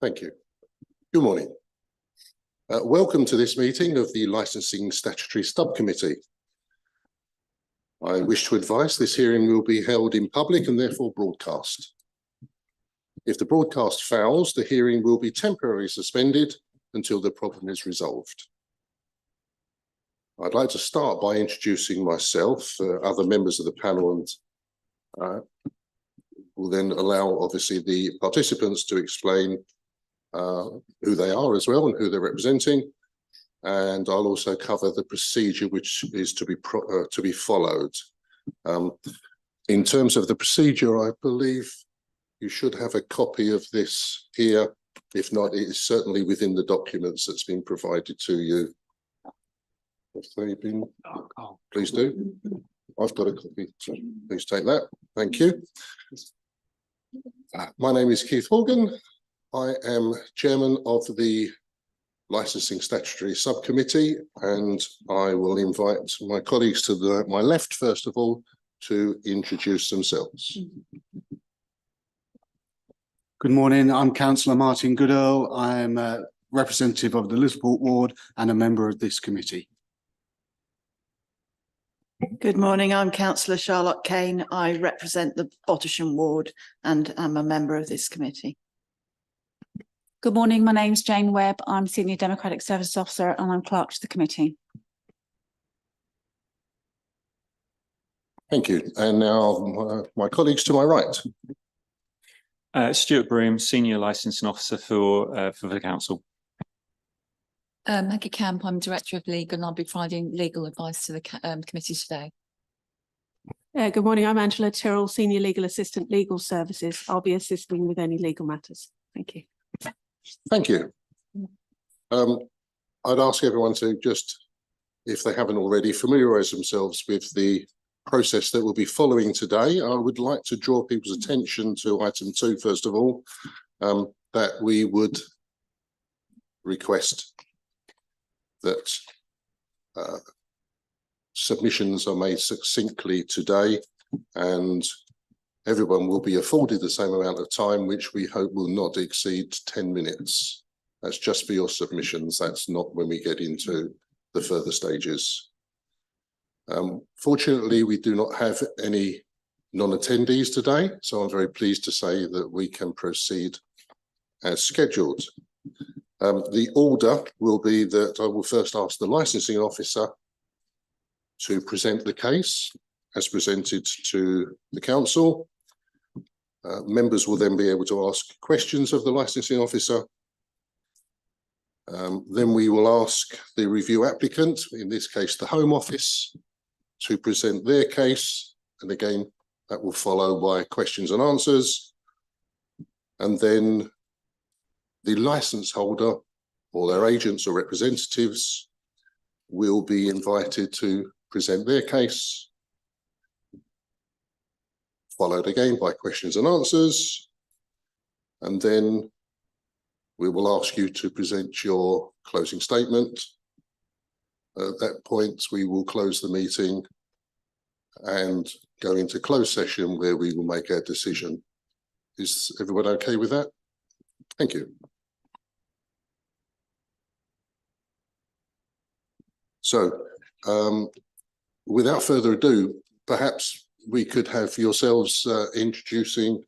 Thank you. Good morning. Welcome to this meeting of the Licensing Statutory Subcommittee. I wish to advise this hearing will be held in public and therefore broadcast. If the broadcast fails, the hearing will be temporarily suspended until the problem is resolved. I'd like to start by introducing myself, other members of the panel, and will then allow obviously the participants to explain who they are as well and who they're representing, and I'll also cover the procedure which is to be followed. In terms of the procedure, I believe you should have a copy of this here. If not, it is certainly within the documents that's been provided to you. Have they been? Please do. I've got a copy, so please take that. Thank you. My name is Keith Horgan. I am chairman of the Licensing Statutory Subcommittee, and I will invite my colleagues to my left, first of all, to introduce themselves. Good morning, I'm Councillor Martin Goodall. I'm a representative of the Liverpool ward and a member of this committee. Good morning, I'm Councillor Charlotte Kane. I represent the Bottisham ward and am a member of this committee. Good morning, my name's Jane Webb. I'm Senior Democratic Services Officer and I'm clerk to the committee. Thank you. And now my colleagues to my right. Stuart Broom, Senior Licensing Officer for the Council. Maggie Camp, I'm Director of Legal and I'll be providing legal advice to the committee today. Good morning, I'm Angela Tyrrell, Senior Legal Assistant, Legal Services. I'll be assisting with any legal matters. Thank you. Thank you. I'd ask everyone to just, if they haven't already, familiarise themselves with the process that we'll be following today. I would like to draw people's attention to item 2, first of all, that we would request that submissions are made succinctly today, and everyone will be afforded the same amount of time, which we hope will not exceed 10 minutes. That's just for your submissions. That's not when we get into the further stages. Fortunately, we do not have any non-attendees today, so I'm very pleased to say that we can proceed as scheduled. The order will be that I will first ask the licensing officer to present the case as presented to the council. Members will then be able to ask questions of the licensing officer. Then we will ask the review applicant, in this case the Home Office, to present their case, and again that will follow by questions and answers, and then the licence holder or their agents or representatives will be invited to present their case, followed again by questions and answers, and then we will ask you to present your closing statement. At that point, we will close the meeting and go into closed session where we will make our decision. Is everyone okay with that? Thank you. So, without further ado, perhaps we could have yourselves introducing.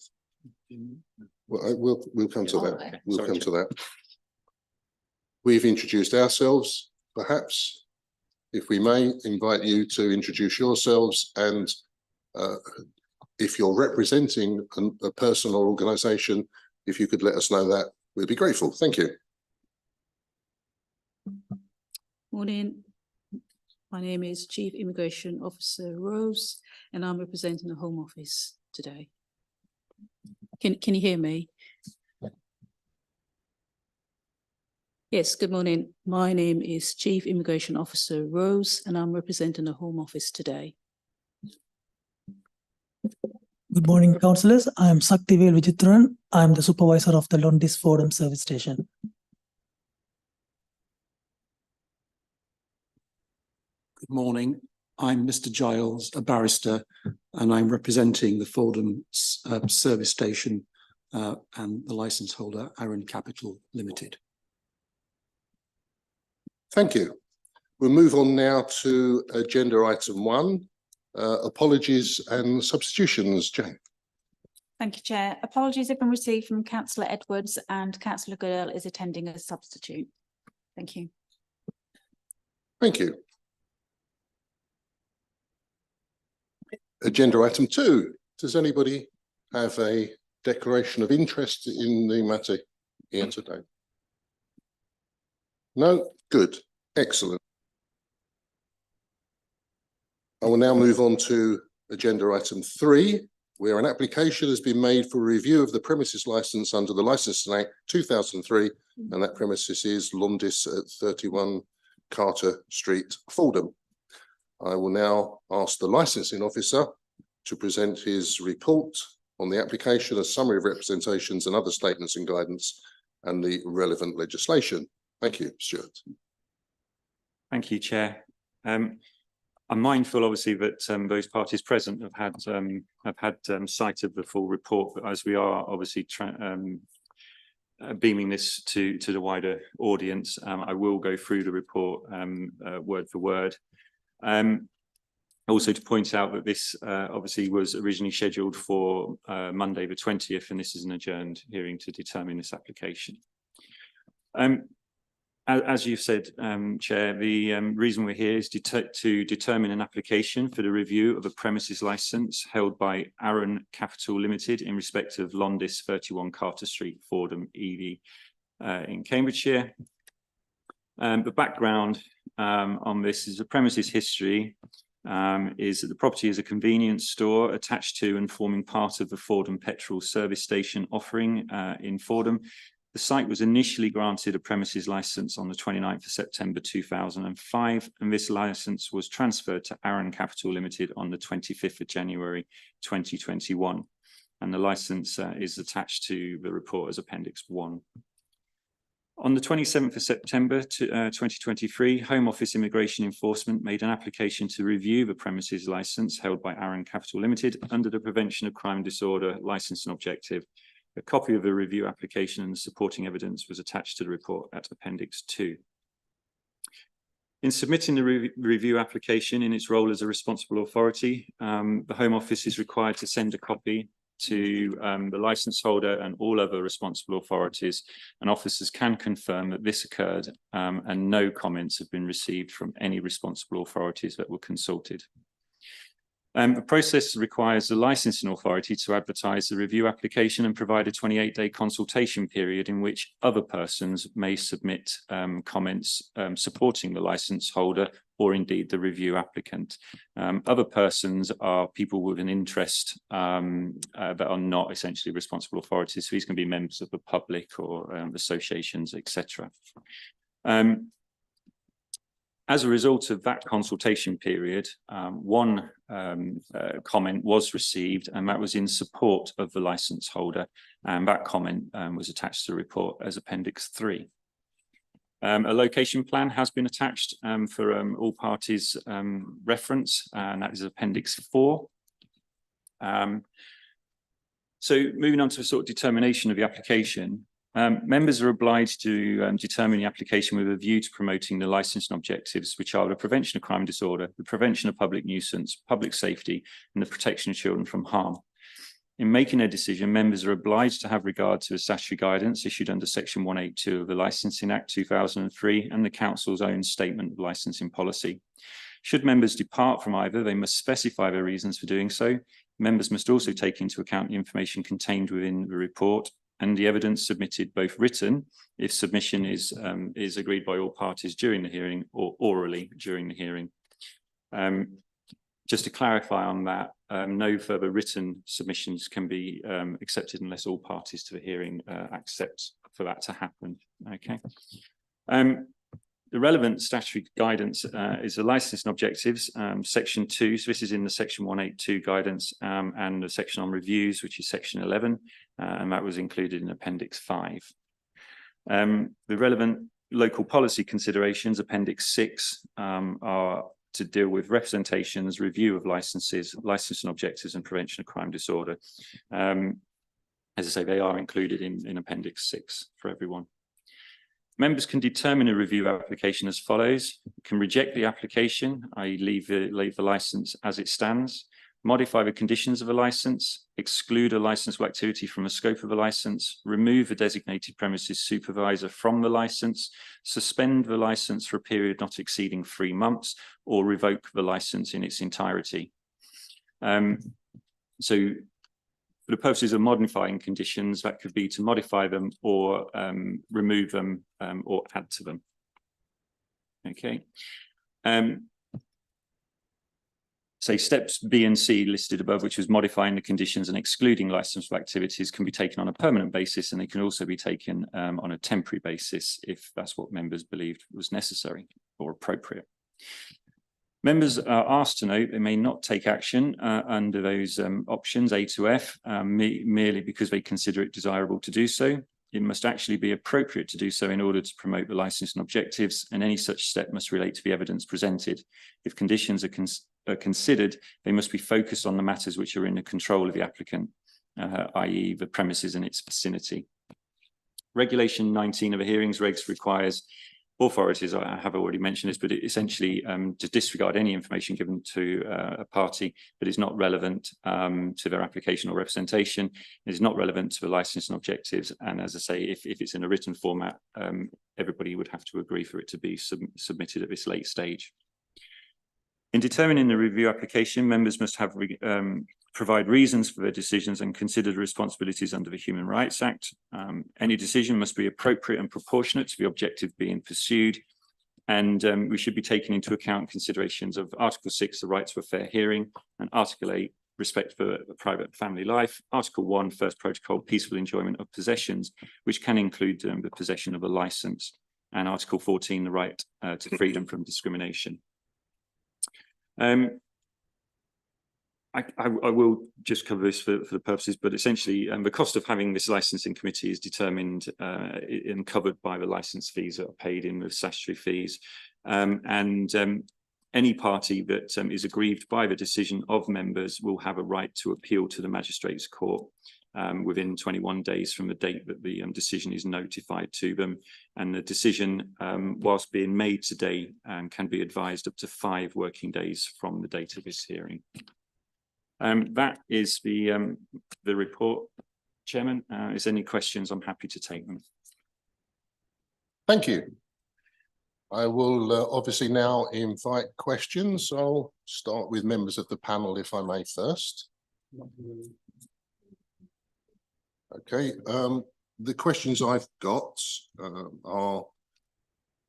We'll come to that. We'll come to that. We've introduced ourselves. Perhaps, if we may, invite you to introduce yourselves, and if you're representing a person or organisation, if you could let us know that, we'd be grateful. Thank you. Morning. My name is Chief Immigration Officer Rose, and I'm representing the Home Office today. Can you hear me? Yes, good morning. My name is Chief Immigration Officer Rose, and I'm representing the Home Office today. Good morning, councillors. I am Saktivel Vijitran. I am the supervisor of the Londis Fordham Service Station. Good morning. I'm Mr. Giles, a barrister, and I'm representing the Fordham service station and the licence holder, Aaron Capital Limited. Thank you. We'll move on now to agenda item 1, apologies and substitutions. Jane. Thank you, Chair. Apologies have been received from Councillor Edwards and Councillor Goodall is attending as substitute. Thank you. Thank you. Agenda item 2. Does anybody have a declaration of interest in the matter here today? No? Good. Excellent. I will now move on to agenda item 3, where an application has been made for review of the premises licence under the Licensing Act 2003, and that premises is Londis at 31 Carter Street, Fordham. I will now ask the licensing officer to present his report on the application, a summary of representations and other statements and guidance, and the relevant legislation. Thank you, Stuart. Thank you, Chair. I'm mindful, obviously, that those parties present have had sight of the full report, but as we are obviously beaming this to the wider audience, I will go through the report word for word. Also to point out that this obviously was originally scheduled for Monday the 20th, and this is an adjourned hearing to determine this application. As you've said, Chair, the reason we're here is to determine an application for the review of a premises licence held by Aaron Capital Limited in respect of Londis 31 Carter Street, Fordham, EV in Cambridgeshire. The background on this is the premises history is that the property is a convenience store attached to and forming part of the Fordham petrol service station offering in Fordham. The site was initially granted a premises licence on the 29th of September 2005, and this licence was transferred to Aaron Capital Limited on the 25th of January 2021. And the licence is attached to the report as Appendix 1. On the 27th of September 2023, Home Office Immigration Enforcement made an application to review the premises licence held by Aaron Capital Limited under the Prevention of Crime and Disorder licence and objective. A copy of the review application and the supporting evidence was attached to the report at Appendix 2. In submitting the review application in its role as a responsible authority, the Home Office is required to send a copy to the licence holder and all other responsible authorities, and officers can confirm that this occurred and no comments have been received from any responsible authorities that were consulted. The process requires the licensing authority to advertise the review application and provide a 28-day consultation period in which other persons may submit comments supporting the license holder or indeed the review applicant. Other persons are people with an interest that are not essentially responsible authorities. So these can be members of the public or associations, etc. As a result of that consultation period, one comment was received, and that was in support of the licence holder, and that comment was attached to the report as Appendix 3. A location plan has been attached for all parties' reference, and that is Appendix 4. So moving on to a sort of determination of the application. Members are obliged to determine the application with a view to promoting the licensing objectives, which are the prevention of crime and disorder, the prevention of public nuisance, public safety, and the protection of children from harm. In making a decision, members are obliged to have regard to the statutory guidance issued under Section 182 of the Licensing Act 2003 and the Council's own statement of licensing policy. Should members depart from either, they must specify their reasons for doing so. Members must also take into account the information contained within the report and the evidence submitted, both written, if submission is agreed by all parties during the hearing, or orally during the hearing. Just to clarify on that, no further written submissions can be accepted unless all parties to the hearing accept for that to happen. Okay. The relevant statutory guidance is the licensing objectives, Section 2. So this is in the Section 182 guidance and the section on reviews, which is Section 11, and that was included in Appendix 5. The relevant local policy considerations, Appendix 6, are to deal with representations, review of licenses, licensing objectives, and prevention of crime disorder. As I say, they are included in Appendix 6 for everyone. Members can determine a review application as follows: can reject the application, i.e. leave the licence as it stands, modify the conditions of a licence, exclude a licensable activity from the scope of a licence, remove a designated premises supervisor from the licence, suspend the licence for a period not exceeding 3 months, or revoke the licence in its entirety. So for the purposes of modifying conditions, that could be to modify them or remove them or add to them. Okay. So steps B and C listed above, which was modifying the conditions and excluding licensable activities, can be taken on a permanent basis, and they can also be taken on a temporary basis if that's what members believed was necessary or appropriate. Members are asked to note they may not take action under those options A to F merely because they consider it desirable to do so. It must actually be appropriate to do so in order to promote the licensing objectives, and any such step must relate to the evidence presented. If conditions are considered, they must be focused on the matters which are in the control of the applicant, i.e. the premises and its vicinity. Regulation 19 of the hearings regs requires authorities, I have already mentioned this, but it essentially to disregard any information given to a party that is not relevant to their application or representation, is not relevant to the licensing objectives, and as I say, if it's in a written format, everybody would have to agree for it to be submitted at this late stage. In determining the review application, members must have provide reasons for their decisions and consider the responsibilities under the Human Rights Act. Any decision must be appropriate and proportionate to the objective being pursued. And we should be taking into account considerations of Article 6, the right to a fair hearing, and Article 8, respect for private family life, Article 1, first protocol, peaceful enjoyment of possessions, which can include the possession of a licence, and Article 14, the right to freedom from discrimination. I will just cover this for the purposes, but essentially the cost of having this licensing committee is determined and covered by the licence fees that are paid in with statutory fees. Any party that is aggrieved by the decision of members will have a right to appeal to the Magistrates' Court within 21 days from the date that the decision is notified to them. And the decision, whilst being made today, can be advised up to 5 working days from the date of this hearing. That is the report, Chairman. Is there any questions? I'm happy to take them. Thank you. I will obviously now invite questions. I'll start with members of the panel, if I may, first. Okay, the questions I've got are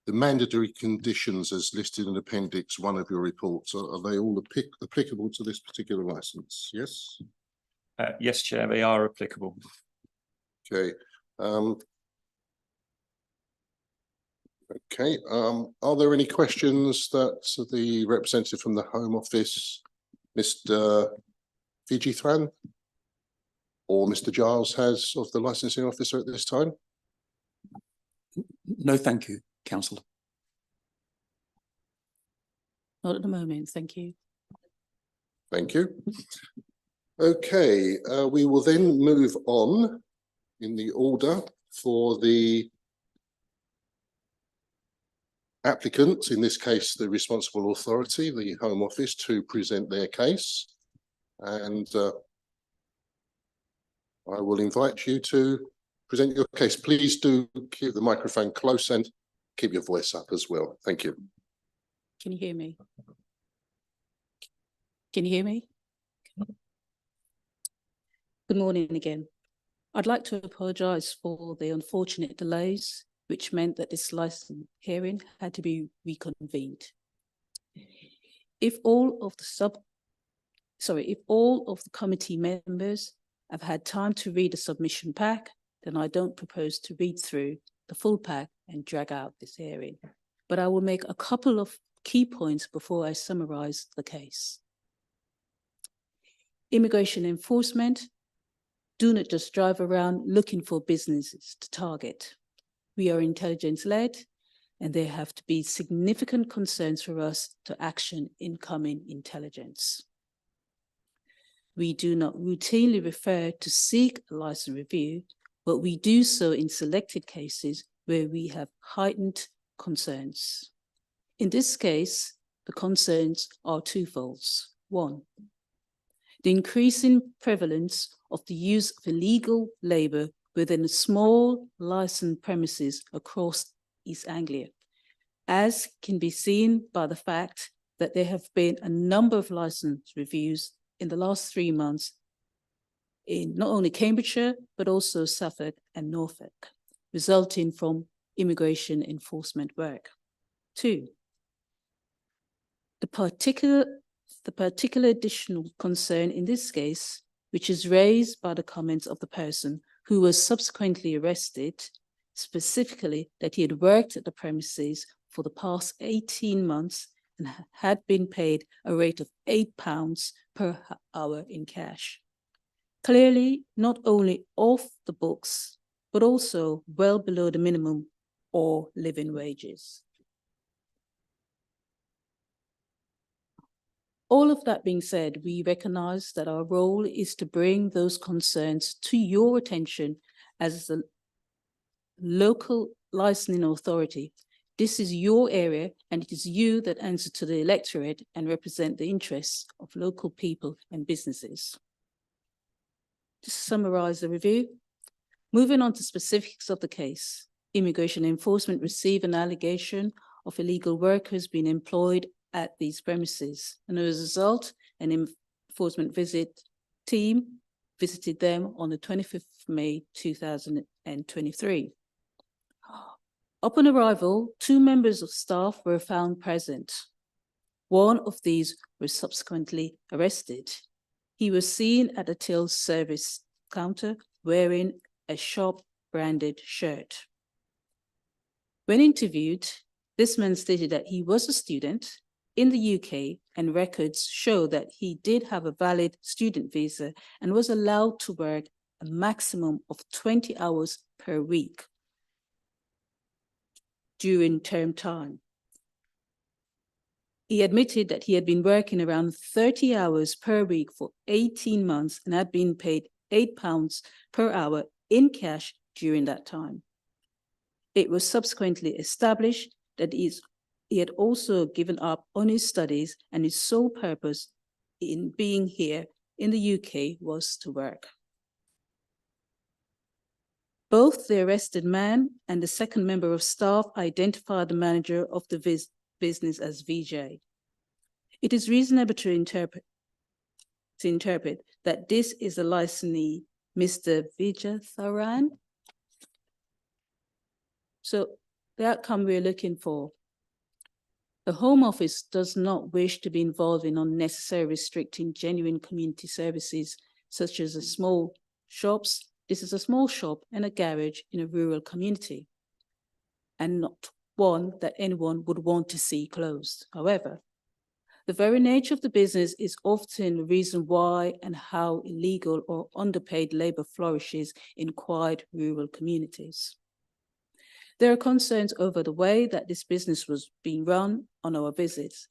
the mandatory conditions as listed in Appendix 1 of your report. So are they all applicable to this particular licence? Yes? Yes, Chair, they are applicable. Okay. Are there any questions that the representative from the Home Office, Mr. Fijithran or Mr. Giles, has of the licensing officer at this time? No, thank you, Councillor. Not at the moment, thank you. Thank you. Okay, we will then move on in the order for the applicant, in this case the responsible authority, the Home Office, to present their case. And I will invite you to present your case. Please do keep the microphone close and keep your voice up as well. Thank you. Can you hear me? Can you hear me? Good morning again. I'd like to apologise for the unfortunate delays, which meant that this licensing hearing had to be reconvened. If all of the committee members have had time to read the submission pack, then I don't propose to read through the full pack and drag out this hearing. But I will make a couple of key points before I summarise the case. Immigration enforcement do not just drive around looking for businesses to target. We are intelligence-led, and there have to be significant concerns for us to action incoming intelligence. we do not routinely refer to seek a license review, but we do so in selected cases where we have heightened concerns. In this case, the concerns are twofold. One, the increasing prevalence of the use of illegal labour within small licensed premises across East Anglia, as can be seen by the fact that there have been a number of licence reviews in the last 3 months in not only Cambridgeshire, but also Suffolk and Norfolk, resulting from immigration enforcement work. Two, the particular additional concern in this case, which is raised by the comments of the person who was subsequently arrested, specifically that he had worked at the premises for the past 18 months and had been paid a rate of £8 per hour in cash. Clearly, not only off the books, but also well below the minimum or living wages. All of that being said, we recognise that our role is to bring those concerns to your attention as the local licensing authority. This is your area, and it is you that answer to the electorate and represent the interests of local people and businesses. To summarise the review, moving on to specifics of the case, immigration enforcement received an allegation of illegal workers being employed at these premises, and as a result, an enforcement team visited them on the 25th of May 2023. Upon arrival, 2 members of staff were found present. One of these was subsequently arrested. He was seen at the till service counter wearing a shop branded shirt. When interviewed, this man stated that he was a student in the UK and records show that he did have a valid student visa and was allowed to work a maximum of 20 hours per week during term time. He admitted that he had been working around 30 hours per week for 18 months and had been paid £8 per hour in cash during that time. It was subsequently established that he had also given up on his studies and his sole purpose in being here in the UK was to work. Both the arrested man and the second member of staff identified the manager of the business as VJ. It is reasonable to interpret that this is a licensee, Mr. Vijayatharan. So the outcome we're looking for. The Home Office does not wish to be involved in unnecessary restricting genuine community services, such as small shops. This is a small shop and a garage in a rural community, and not one that anyone would want to see closed. However, the very nature of the business is often the reason why and how illegal or underpaid labour flourishes in quiet rural communities. There are concerns over the way that this business was being run on our visits,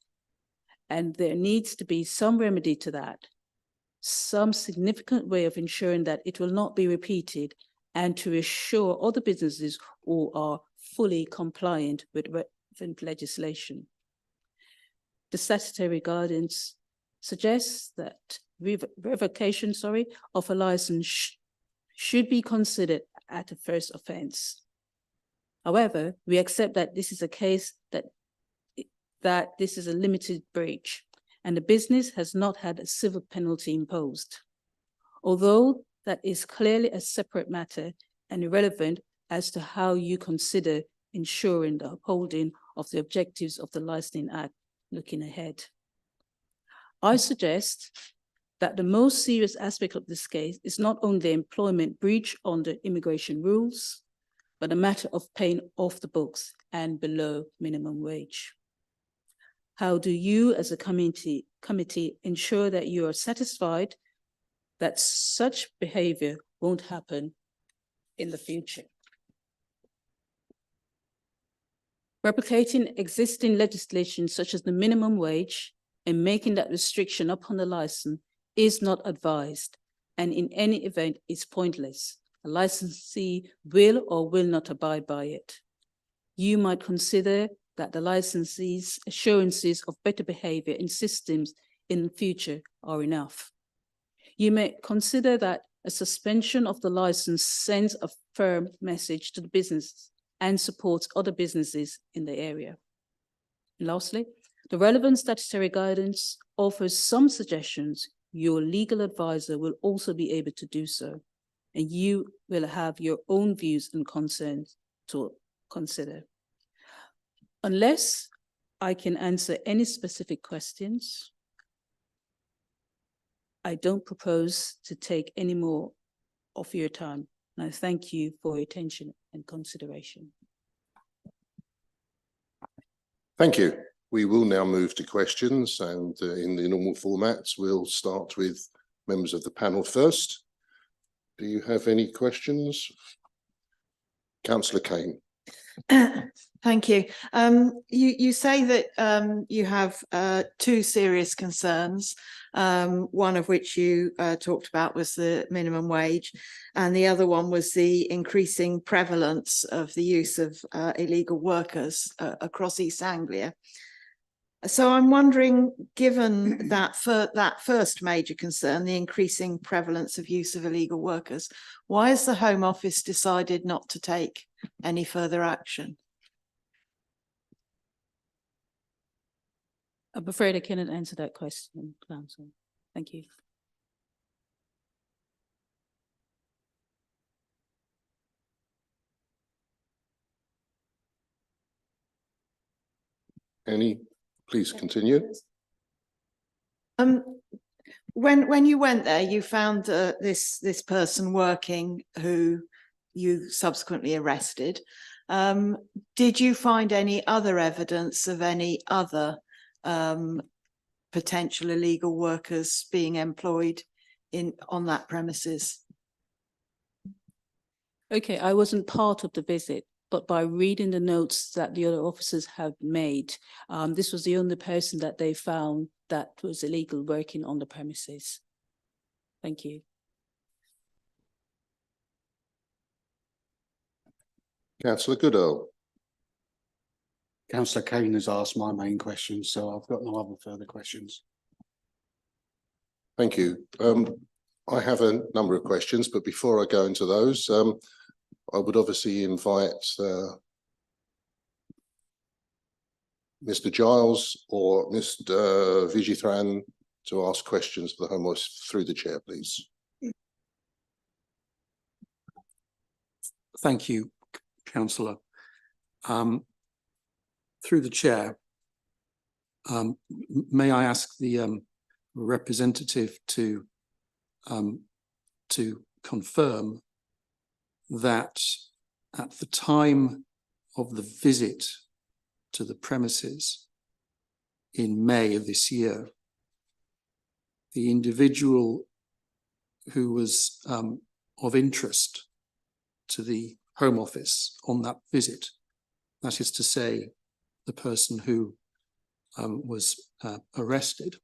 and there needs to be some remedy to that, some significant way of ensuring that it will not be repeated, and to assure other businesses who are fully compliant with relevant legislation. The statutory guidance suggests that revocation of a license should be considered at a first offence. However, we accept that this is a case that this is a limited breach and the business has not had a civil penalty imposed. Although that is clearly a separate matter and irrelevant as to how you consider ensuring the upholding of the objectives of the Licensing Act looking ahead. I suggest that the most serious aspect of this case is not only the employment breach under immigration rules, but a matter of paying off the books and below minimum wage. How do you as a committee ensure that you are satisfied that such behaviour won't happen in the future? Replicating existing legislation such as the minimum wage and making that restriction upon the license is not advised, and in any event is pointless. A licensee will or will not abide by it. You might consider that the licensee's assurances of better behavior in systems in the future are enough. You may consider that a suspension of the license sends a firm message to the business and supports other businesses in the area. Lastly, the relevant statutory guidance offers some suggestions. Your legal advisor will also be able to do so, and you will have your own views and concerns to consider. Unless I can answer any specific questions, I don't propose to take any more of your time. And I thank you for your attention and consideration. Thank you. We will now move to questions, and in the normal format, we'll start with members of the panel first. Do you have any questions? Councillor Kane. Thank you. You say that you have two serious concerns, one of which you talked about was the minimum wage, and the other one was the increasing prevalence of the use of illegal workers across East Anglia. So I'm wondering, given that first major concern, the increasing prevalence of use of illegal workers, why has the Home Office decided not to take any further action? I'm afraid I cannot answer that question, Council. Thank you. Please continue. When you went there, you found this person working who you subsequently arrested. Did you find any other evidence of any other potential illegal workers being employed on that premises? Okay, I wasn't part of the visit, but by reading the notes that the other officers have made, this was the only person that they found that was illegal working on the premises. Thank you. Councillor Goodall. Councillor Kane has asked my main question, so I've got no other further questions. Thank you. I have a number of questions, but before I go into those, I would obviously invite Mr. Giles or Mr. Vijaythran to ask questions of the Home Office through the chair, please. Thank you, Councillor. Through the chair, may I ask the representative to confirm that at the time of the visit to the premises in May of this year, the individual who was of interest to the Home Office on that visit, that is to say, the person who was arrested,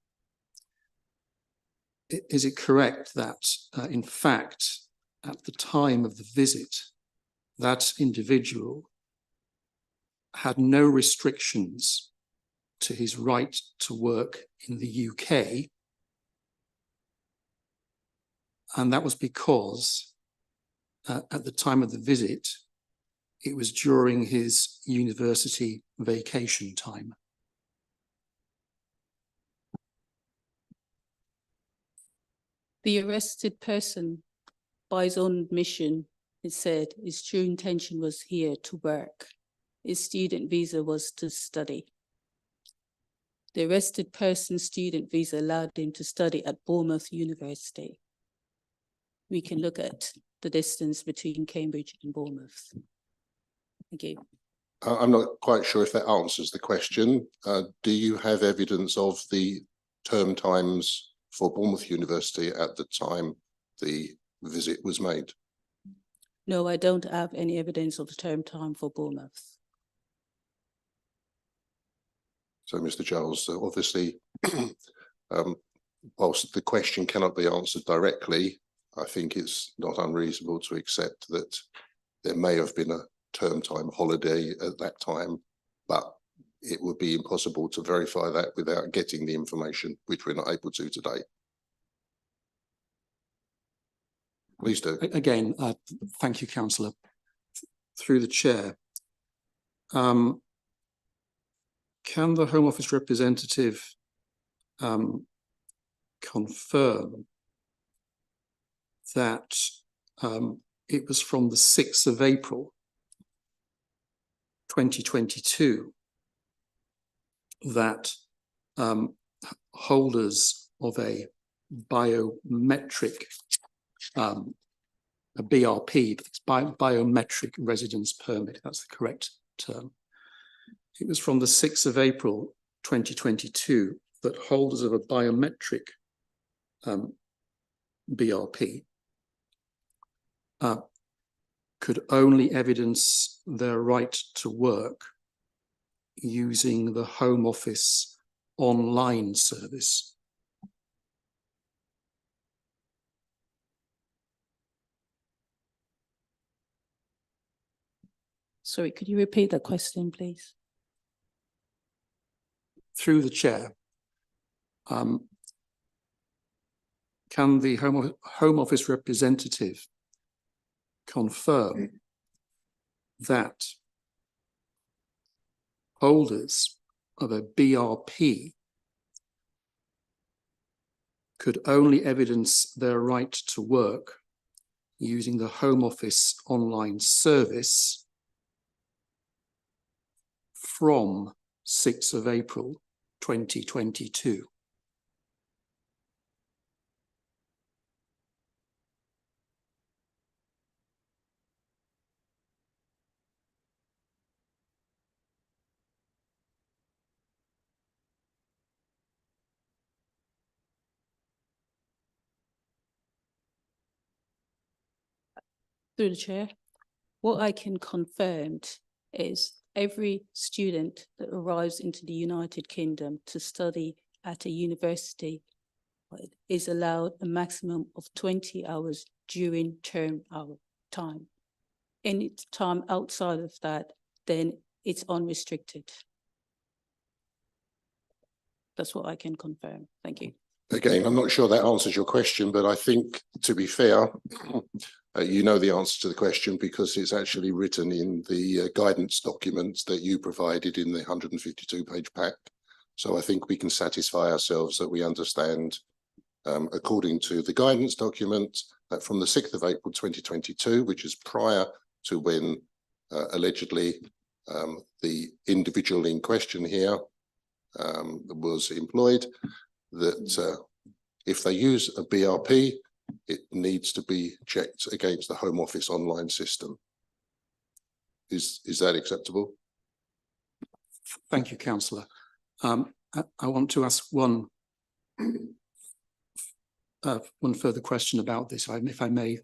is it correct that in fact, at the time of the visit, that individual had no restrictions to his right to work in the UK, and that was because at the time of the visit, it was during his university vacation time? The arrested person, by his own admission, it said his true intention was here to work. His student visa was to study. The arrested person's student visa allowed him to study at Bournemouth University. We can look at the distance between Cambridge and Bournemouth. Thank you. I'm not quite sure if that answers the question. Do you have evidence of the term times for Bournemouth University at the time the visit was made? No, I don't have any evidence of the term time for Bournemouth. So, Mr. Giles, obviously, whilst the question cannot be answered directly, I think it's not unreasonable to accept that there may have been a term time holiday at that time, but it would be impossible to verify that without getting the information, which we're not able to today. Please do. Again, thank you, Councillor. Through the chair, can the Home Office representative confirm that it was from the 6th of April 2022 that holders of a biometric, a BRP, but it's biometric residence permit, that's the correct term. It was from the 6th of April 2022 that holders of a biometric BRP could only evidence their right to work using the Home Office online service. Sorry, could you repeat that question, please? Through the chair, can the Home Office representative confirm that holders of a BRP could only evidence their right to work using the Home Office online service from 6th of April 2022? Through the chair, what I can confirm is every student that arrives into the United Kingdom to study at a university is allowed a maximum of 20 hours during term hour time. Any time outside of that, then it's unrestricted. That's what I can confirm. Thank you. Again, I'm not sure that answers your question, but I think, to be fair, you know the answer to the question because it's actually written in the guidance documents that you provided in the 152-page pack. So I think we can satisfy ourselves that we understand, according to the guidance document, that from the 6th of April 2022, which is prior to when allegedly the individual in question here was employed, that if they use a BRP, it needs to be checked against the Home Office online system. Is that acceptable? Thank you, Councillor. I want to ask one further question about this, if I may,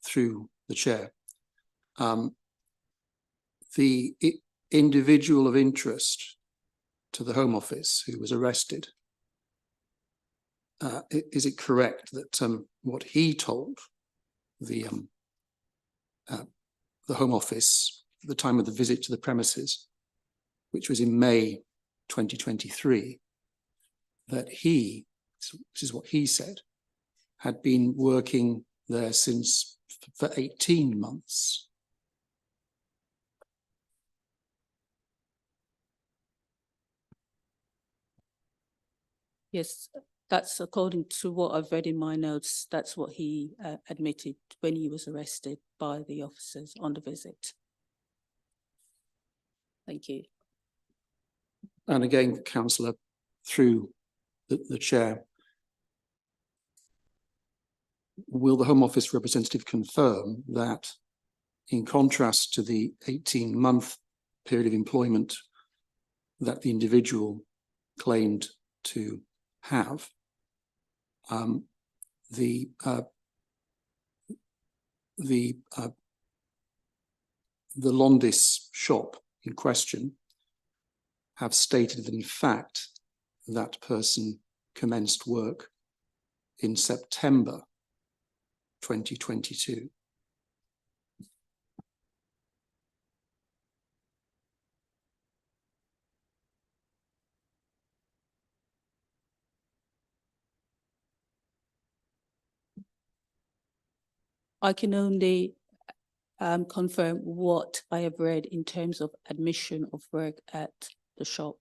through the chair. The individual of interest to the Home Office who was arrested, is it correct that what he told the Home Office at the time of the visit to the premises, which was in May 2023, that he, this is what he said, had been working there since for 18 months? Yes, that's according to what I've read in my notes. That's what he admitted when he was arrested by the officers on the visit. Thank you. And again, Councillor, through the chair, will the Home Office representative confirm that, in contrast to the 18-month period of employment that the individual claimed to have, the Londis shop in question have stated that in fact that person commenced work in September 2022. I can only confirm what I have read in terms of admission of work at the shop.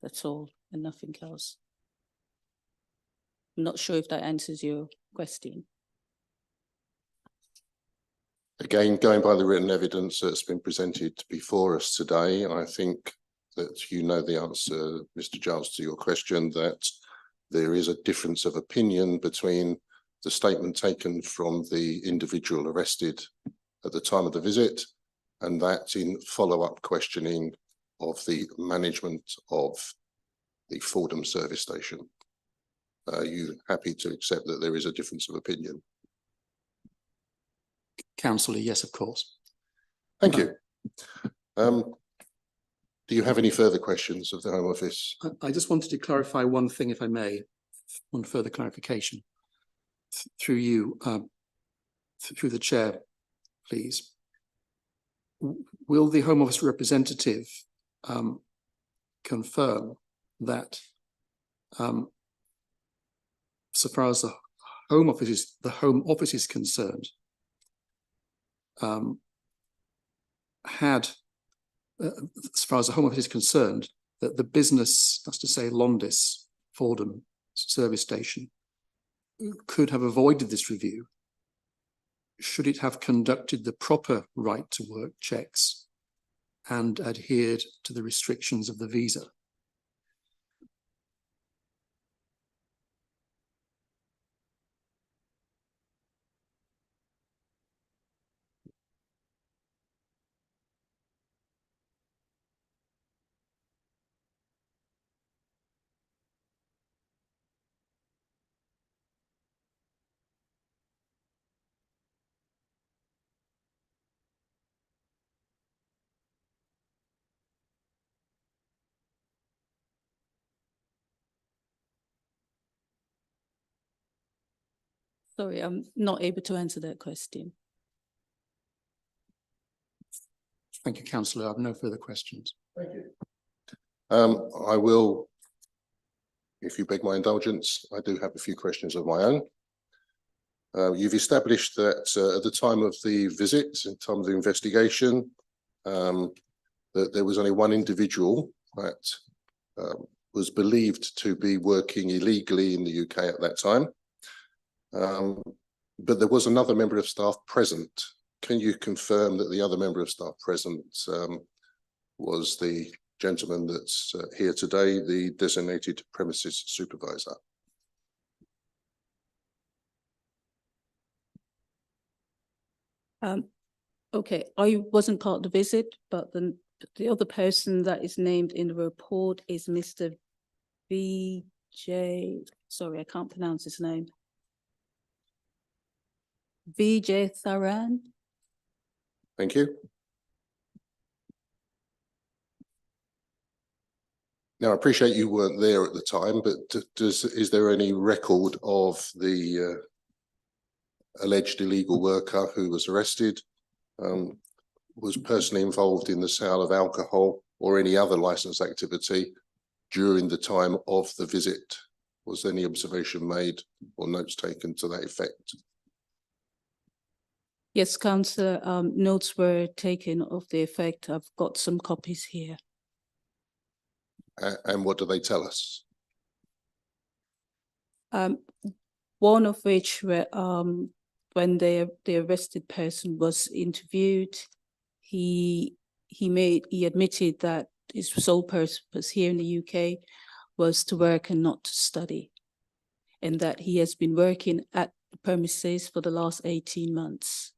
That's all and nothing else. I'm not sure if that answers your question. Again, going by the written evidence that's been presented before us today, I think that you know the answer, Mr. Giles, to your question, that there is a difference of opinion between the statement taken from the individual arrested at the time of the visit and that in follow-up questioning of the management of the Fordham service station. Are you happy to accept that there is a difference of opinion? Councillor, yes, of course. Thank you. Do you have any further questions of the Home Office? I just wanted to clarify one thing, if I may, one further clarification through you, through the chair, please. Will the Home Office representative confirm that so far as the Home Office is concerned, as far as the Home Office is concerned, that the business, that's to say Londis Fordham service station, could have avoided this review should it have conducted the proper right to work checks and adhered to the restrictions of the visa? Sorry, I'm not able to answer that question. Thank you, Councillor. I have no further questions. Thank you. I will, if you beg my indulgence, I do have a few questions of my own. You've established that at the time of the visit, at the time of the investigation, that there was only one individual that was believed to be working illegally in the UK at that time. But there was another member of staff present. Can you confirm that the other member of staff present was the gentleman that's here today, the designated premises supervisor? Okay, I wasn't part of the visit, but the other person that is named in the report is Mr. VJ, sorry, I can't pronounce his name. VJ Tharan. Thank you. Now, I appreciate you weren't there at the time, but is there any record of the alleged illegal worker who was arrested, was personally involved in the sale of alcohol or any other licensed activity during the time of the visit? Was any observation made or notes taken to that effect? Yes, Councillor, notes were taken of the effect. I've got some copies here. And what do they tell us? One of which were when the arrested person was interviewed, he admitted that his sole purpose here in the UK was to work and not to study, and that he has been working at the premises for the last 18 months,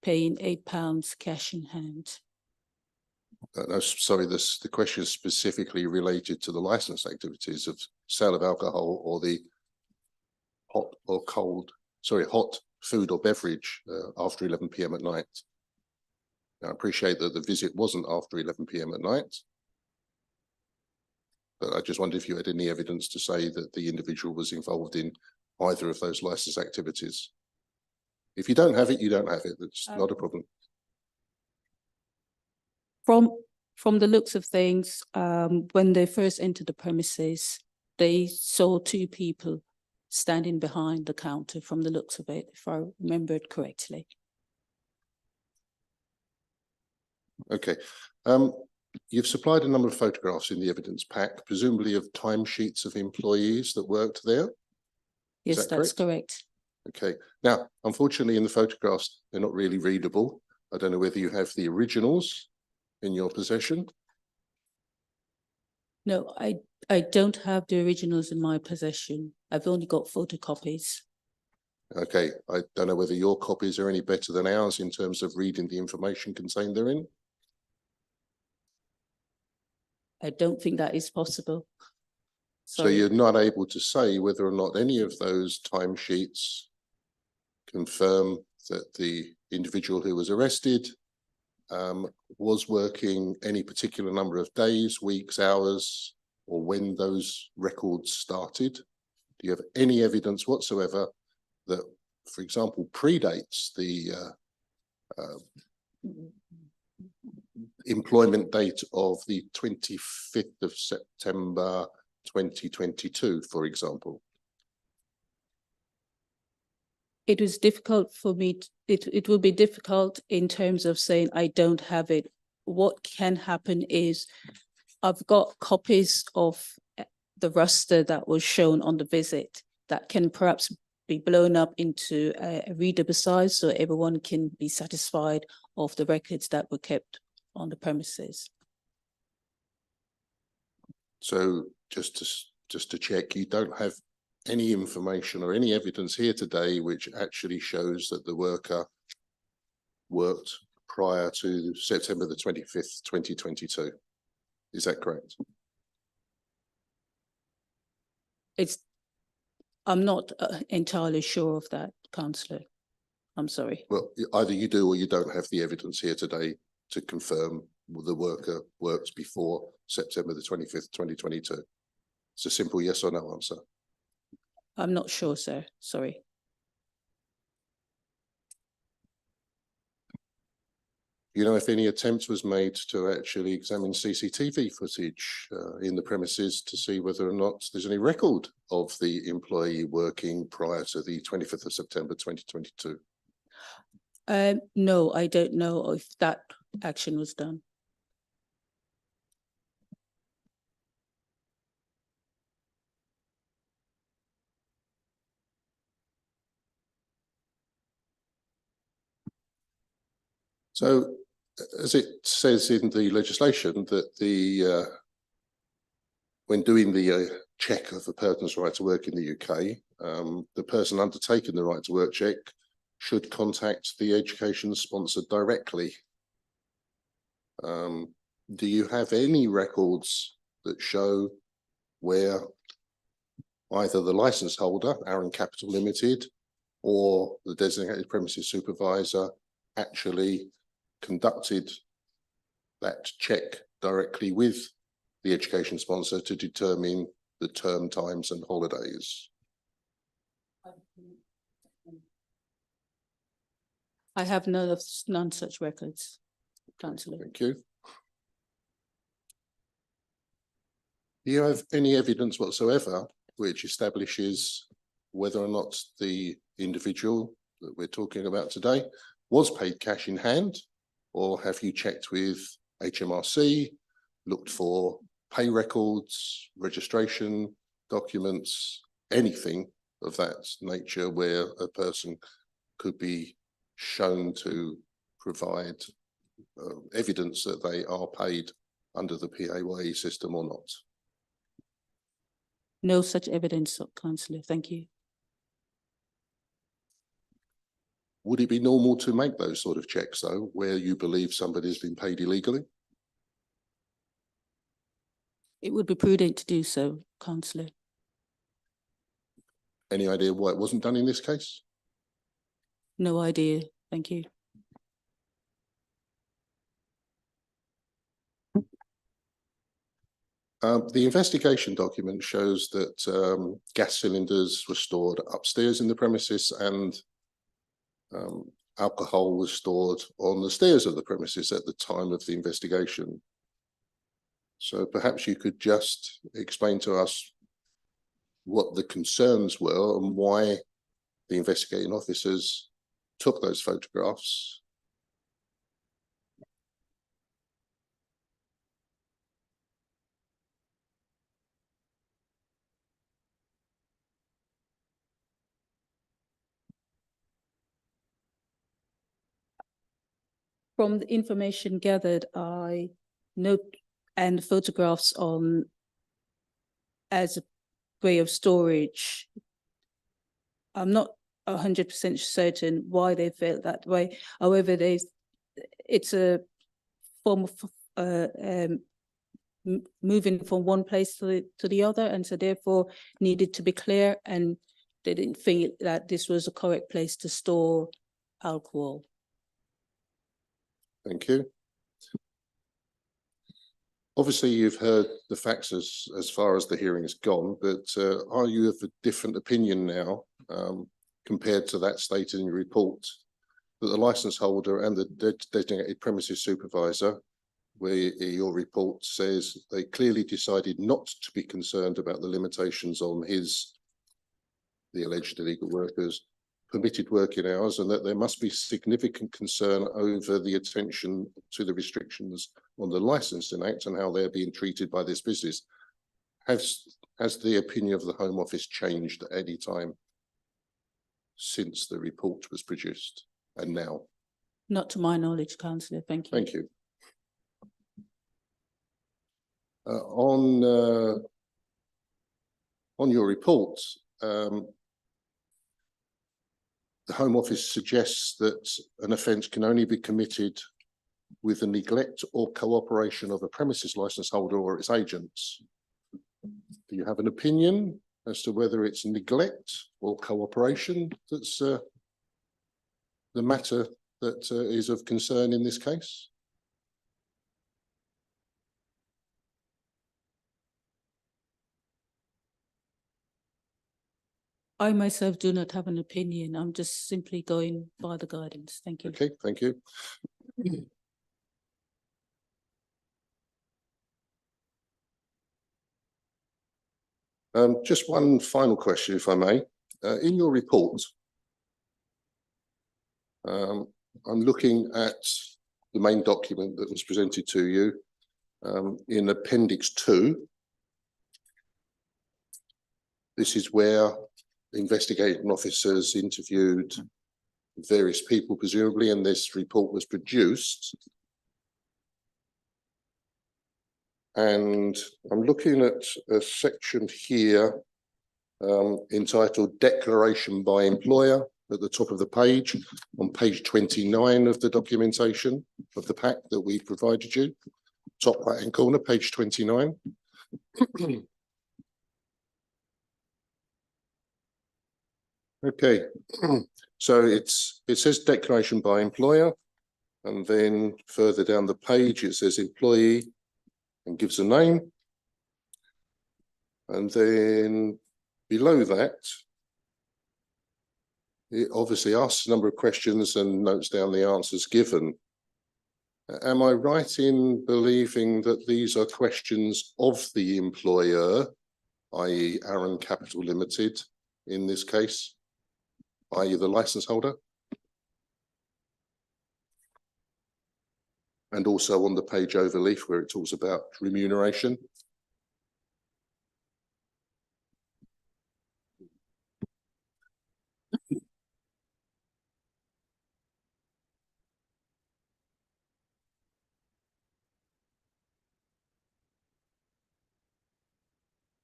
paying £8 cash in hand. No, sorry, the question is specifically related to the licensed activities of sale of alcohol or the hot food or beverage after 11 p.m. at night. Now, I appreciate that the visit wasn't after 11 p.m. at night, but I just wondered if you had any evidence to say that the individual was involved in either of those licensed activities? If you don't have it, you don't have it. That's not a problem. From the looks of things, when they first entered the premises, they saw two people standing behind the counter from the looks of it, if I remember it correctly. Okay. You've supplied a number of photographs in the evidence pack, presumably of timesheets of employees that worked there. Yes, that's correct. Okay. Now, unfortunately, in the photographs, they're not really readable. I don't know whether you have the originals in your possession. No, I don't have the originals in my possession. I've only got photocopies. Okay. I don't know whether your copies are any better than ours in terms of reading the information contained therein. I don't think that is possible. So you're not able to say whether or not any of those timesheets confirm that the individual who was arrested was working any particular number of days, weeks, hours, or when those records started? Do you have any evidence whatsoever that, for example, predates the employment date of the 25th of September 2022, for example? It was difficult for me. It will be difficult in terms of saying I don't have it. What can happen is I've got copies of the roster that was shown on the visit that can perhaps be blown up into a readable size so everyone can be satisfied of the records that were kept on the premises. So just to check, you don't have any information or any evidence here today which actually shows that the worker worked prior to September the 25th, 2022. Is that correct? I'm not entirely sure of that, Councillor. I'm sorry. Well, either you do or you don't have the evidence here today to confirm the worker worked before September the 25th, 2022. It's a simple yes or no answer. I'm not sure, sir. Sorry. You know if any attempt was made to actually examine CCTV footage in the premises to see whether or not there's any record of the employee working prior to the 25th of September 2022? No, I don't know if that action was done. So, as it says in the legislation that when doing the check of a person's right to work in the UK, the person undertaking the right to work check should contact the education sponsor directly. Do you have any records that show where either the license holder, Aaron Capital Limited, or the designated premises supervisor actually conducted that check directly with the education sponsor to determine the term times and holidays? I have none such records, Councillor. Thank you. Do you have any evidence whatsoever which establishes whether or not the individual that we're talking about today was paid cash in hand, or have you checked with HMRC, looked for pay records, registration documents, anything of that nature where a person could be shown to provide evidence that they are paid under the PAYE system or not? No such evidence, Councillor. Thank you. Would it be normal to make those sort of checks, though, where you believe somebody has been paid illegally? It would be prudent to do so, Councillor. Any idea why it wasn't done in this case? No idea. Thank you. The investigation document shows that gas cylinders were stored upstairs in the premises and alcohol was stored on the stairs of the premises at the time of the investigation. So perhaps you could just explain to us what the concerns were and why the investigating officers took those photographs. From the information gathered, I note and photographs on as a way of storage. I'm not 100% certain why they felt that way. However, it's a form of moving from one place to the other, and so therefore needed to be clear, and they didn't feel that this was a correct place to store alcohol. Thank you. Obviously, you've heard the facts as far as the hearing has gone, but are you of a different opinion now compared to that stated in your report that the licence holder and the designated premises supervisor, where your report says they clearly decided not to be concerned about the limitations on the alleged illegal workers' permitted working hours, and that there must be significant concern over the attention to the restrictions on the Licensing Act and how they're being treated by this business? Has the opinion of the Home Office changed at any time since the report was produced and now? Not to my knowledge, Councillor. Thank you. Thank you. On your report, the Home Office suggests that an offence can only be committed with the neglect or cooperation of a premises licence holder or its agents. Do you have an opinion as to whether it's neglect or cooperation that's the matter that is of concern in this case? I myself do not have an opinion. I'm just simply going by the guidance. Thank you. Okay, thank you. Just one final question, if I may. In your report, I'm looking at the main document that was presented to you in Appendix 2. This is where investigating officers interviewed various people, presumably, and this report was produced. And I'm looking at a section here entitled Declaration by Employer at the top of the page, on page 29 of the documentation of the pack that we provided you, top right-hand corner, page 29. Okay, so it says declaration by employer, and then further down the page it says employee and gives a name, and then below that it obviously asks a number of questions and notes down the answers given. Am I right in believing that these are questions of the employer, i.e. Aaron Capital Limited in this case, i.e. the licence holder? And also on the page overleaf where it talks about remuneration.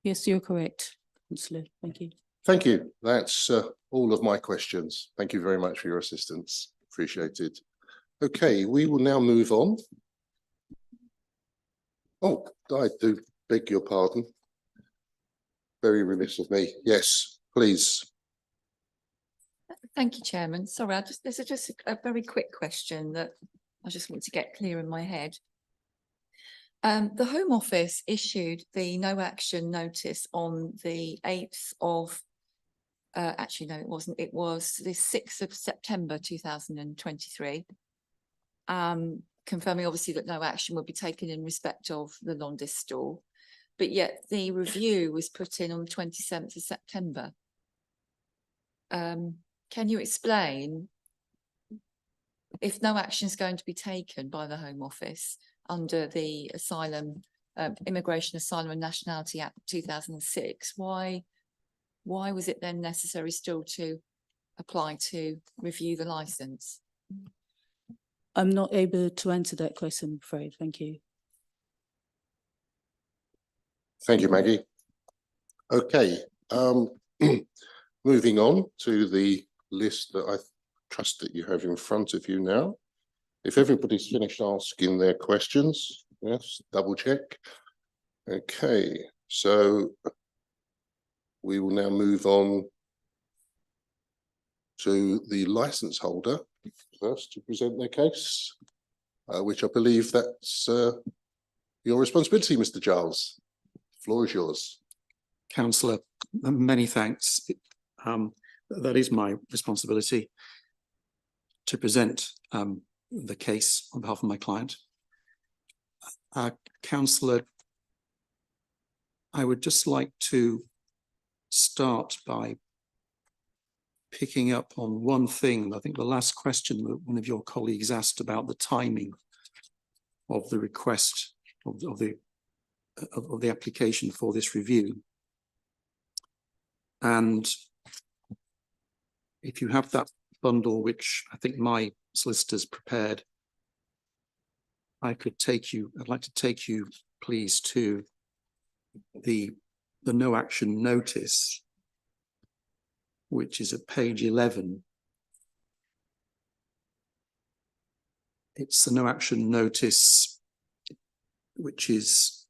Yes, you're correct, Councillor. Thank you. Thank you. That's all of my questions. Thank you very much for your assistance. Appreciated. Okay, we will now move on. Oh, I do beg your pardon. Very remiss of me. Yes, please. Thank you, Chairman. Sorry, this is just a very quick question that I just want to get clear in my head. The Home Office issued the no action notice on the 8th of, actually, no, it wasn't. It was the 6th of September 2023. Confirming obviously that no action would be taken in respect of the Londis store, but yet the review was put in on the 27th of September. Can you explain if no action is going to be taken by the Home Office under the Immigration, Asylum and Nationality Act 2006, why was it then necessary still to apply to review the licence? I'm not able to answer that question, I'm afraid. Thank you. Thank you, Maggie. Okay, moving on to the list that I trust that you have in front of you now. If everybody's finished asking their questions, yes, double check. Okay, so we will now move on to the licence holder first to present their case, which I believe that's your responsibility, Mr. Giles. The floor is yours. Councillor, many thanks. That is my responsibility to present the case on behalf of my client. Councillor, I would just like to start by picking up on one thing. I think the last question that one of your colleagues asked about the timing of the request of the application for this review. And if you have that bundle, which I think my solicitors prepared, I'd like to take you, please, to the no action notice, which is at page 11. It's the no action notice, which is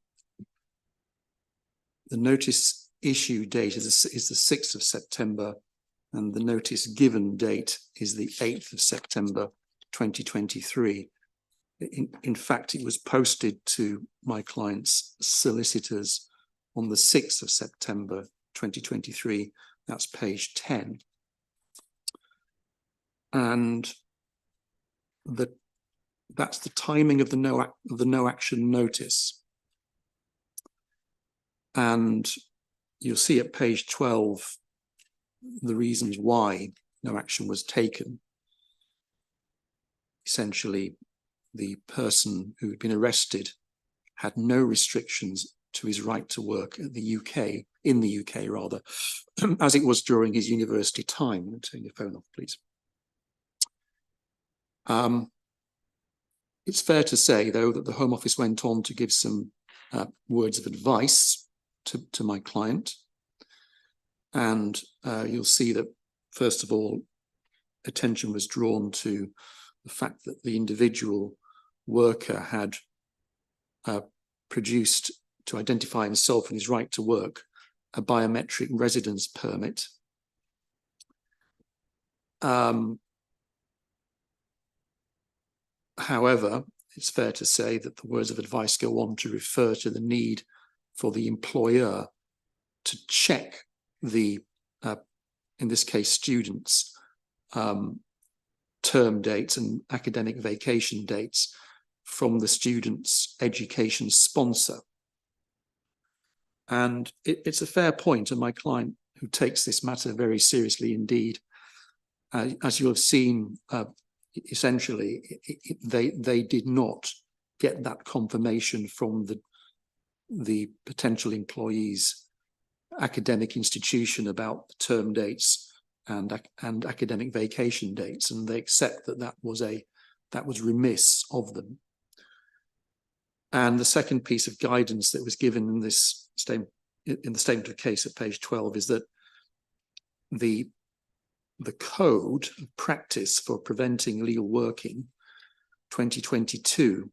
the notice issue date is the 6th of September, and the notice given date is the 8th of September 2023. In fact, it was posted to my client's solicitors on the 6th of September 2023. That's page 10. And that's the timing of the no action notice. And you'll see at page 12 the reasons why no action was taken. Essentially, the person who had been arrested had no restrictions to his right to work in the UK rather, as it was during his university time. Turn your phone off, please. It's fair to say, though, that the Home Office went on to give some words of advice to my client. And you'll see that, first of all, attention was drawn to the fact that the individual worker had produced, to identify himself and his right to work, a biometric residence permit. However, it's fair to say that the words of advice go on to refer to the need for the employer to check the, in this case, students' term dates and academic vacation dates from the student's education sponsor. And it's a fair point, and my client, who takes this matter very seriously indeed, as you have seen, essentially, they did not get that confirmation from the potential employee's academic institution about the term dates and academic vacation dates, and they accept that that was remiss of them. And the second piece of guidance that was given in this in the statement of case at page 12 is that the code of practice for preventing illegal working 2022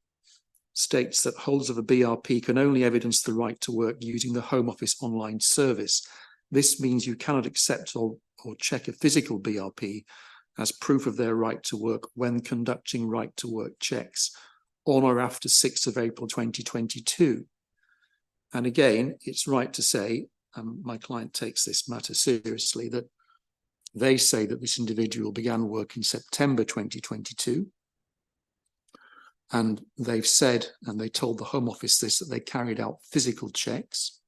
states that holders of a BRP can only evidence the right to work using the Home Office online service. This means you cannot accept or check a physical BRP as proof of their right to work when conducting right to work checks on or after 6th of April 2022. And again, it's right to say, my client takes this matter seriously, that they say that this individual began work in September 2022. And they've said, and they told the Home Office this, that they carried out physical checks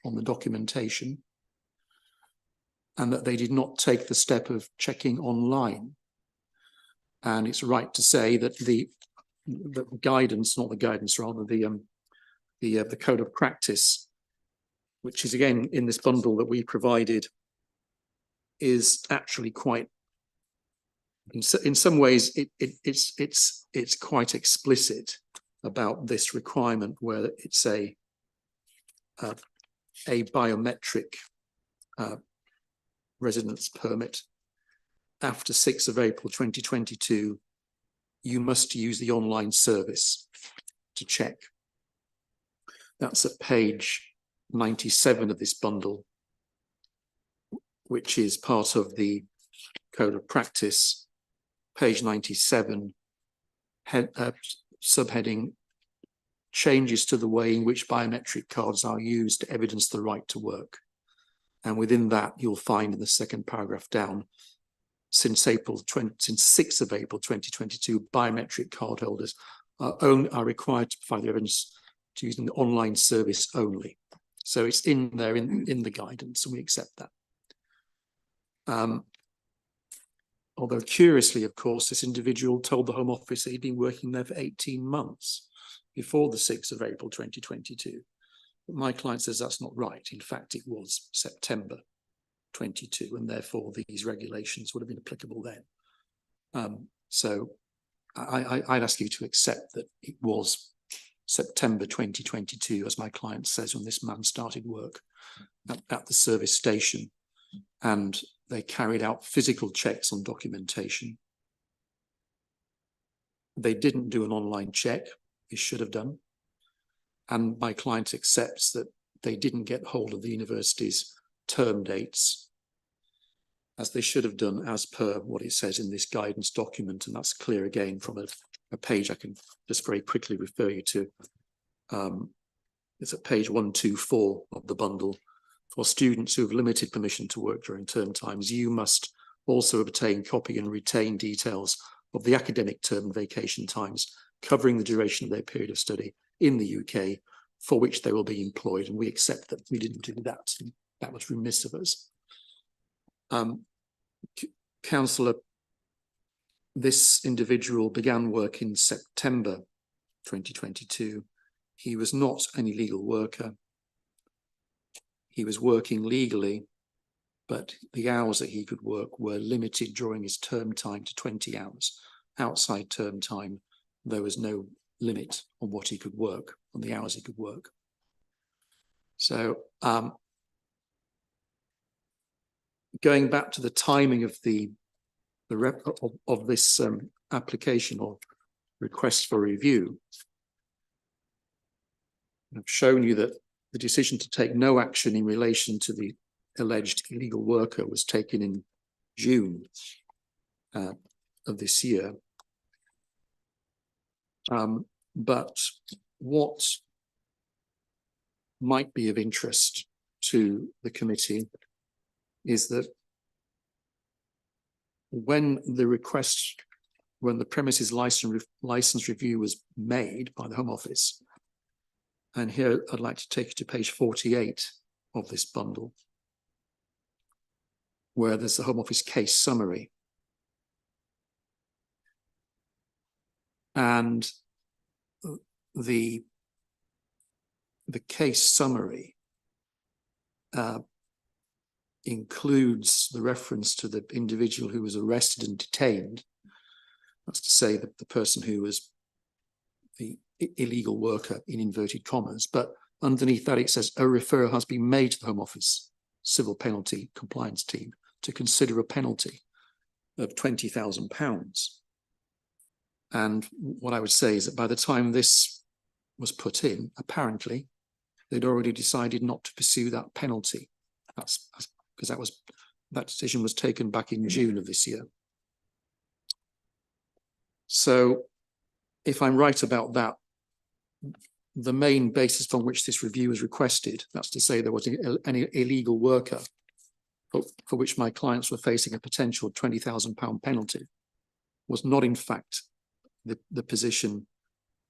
on the documentation and that they did not take the step of checking online. And it's right to say that the guidance, not the guidance, rather the code of practice, which is again in this bundle that we provided, is actually quite, in some ways, it's quite explicit about this requirement, where it's a biometric residence permit. After 6th of April 2022, you must use the online service to check. That's at page 97 of this bundle, which is part of the Code of Practice, page 97, subheading changes to the way in which biometric cards are used to evidence the right to work. And within that, you'll find in the second paragraph down, since 6th of April 2022, biometric card holders are required to provide the evidence to use an online service only. So it's in there in the guidance, and we accept that. Although curiously, of course, this individual told the Home Office that he'd been working there for 18 months before the 6th of April 2022. But my client says that's not right. In fact, it was September 22, and therefore these regulations would have been applicable then. So I'd ask you to accept that it was September 2022, as my client says, when this man started work at the service station, and they carried out physical checks on documentation. They didn't do an online check, they should have done. And my client accepts that they didn't get hold of the university's term dates, as they should have done, as per what it says in this guidance document. And that's clear again from a page I can just very quickly refer you to. It's at page 124 of the bundle. For students who have limited permission to work during term times, you must also obtain, copy and retain details of the academic term and vacation times covering the duration of their period of study in the UK for which they will be employed. And we accept that we didn't do that. That was remiss of us. Councillor, this individual began work in September 2022. He was not an illegal worker. He was working legally, but the hours that he could work were limited during his term time to 20 hours. Outside term time, there was no limit on what he could work, on the hours he could work. So going back to the timing of this application or request for review, I've shown you that the decision to take no action in relation to the alleged illegal worker was taken in June of this year. But what might be of interest to the committee is that when the premises license review was made by the Home Office, and here I'd like to take you to page 48 of this bundle, where there's the Home Office case summary. And the case summary includes the reference to the individual who was arrested and detained. That's to say that the person who was the illegal worker in inverted commas, but underneath that it says a referral has been made to the Home Office civil penalty compliance team to consider a penalty of £20,000. And what I would say is that by the time this was put in, apparently they'd already decided not to pursue that penalty. That's because that decision was taken back in June of this year. So if I'm right about that, the main basis on which this review was requested, that's to say there was any illegal worker for which my clients were facing a potential £20,000 penalty, was not in fact the position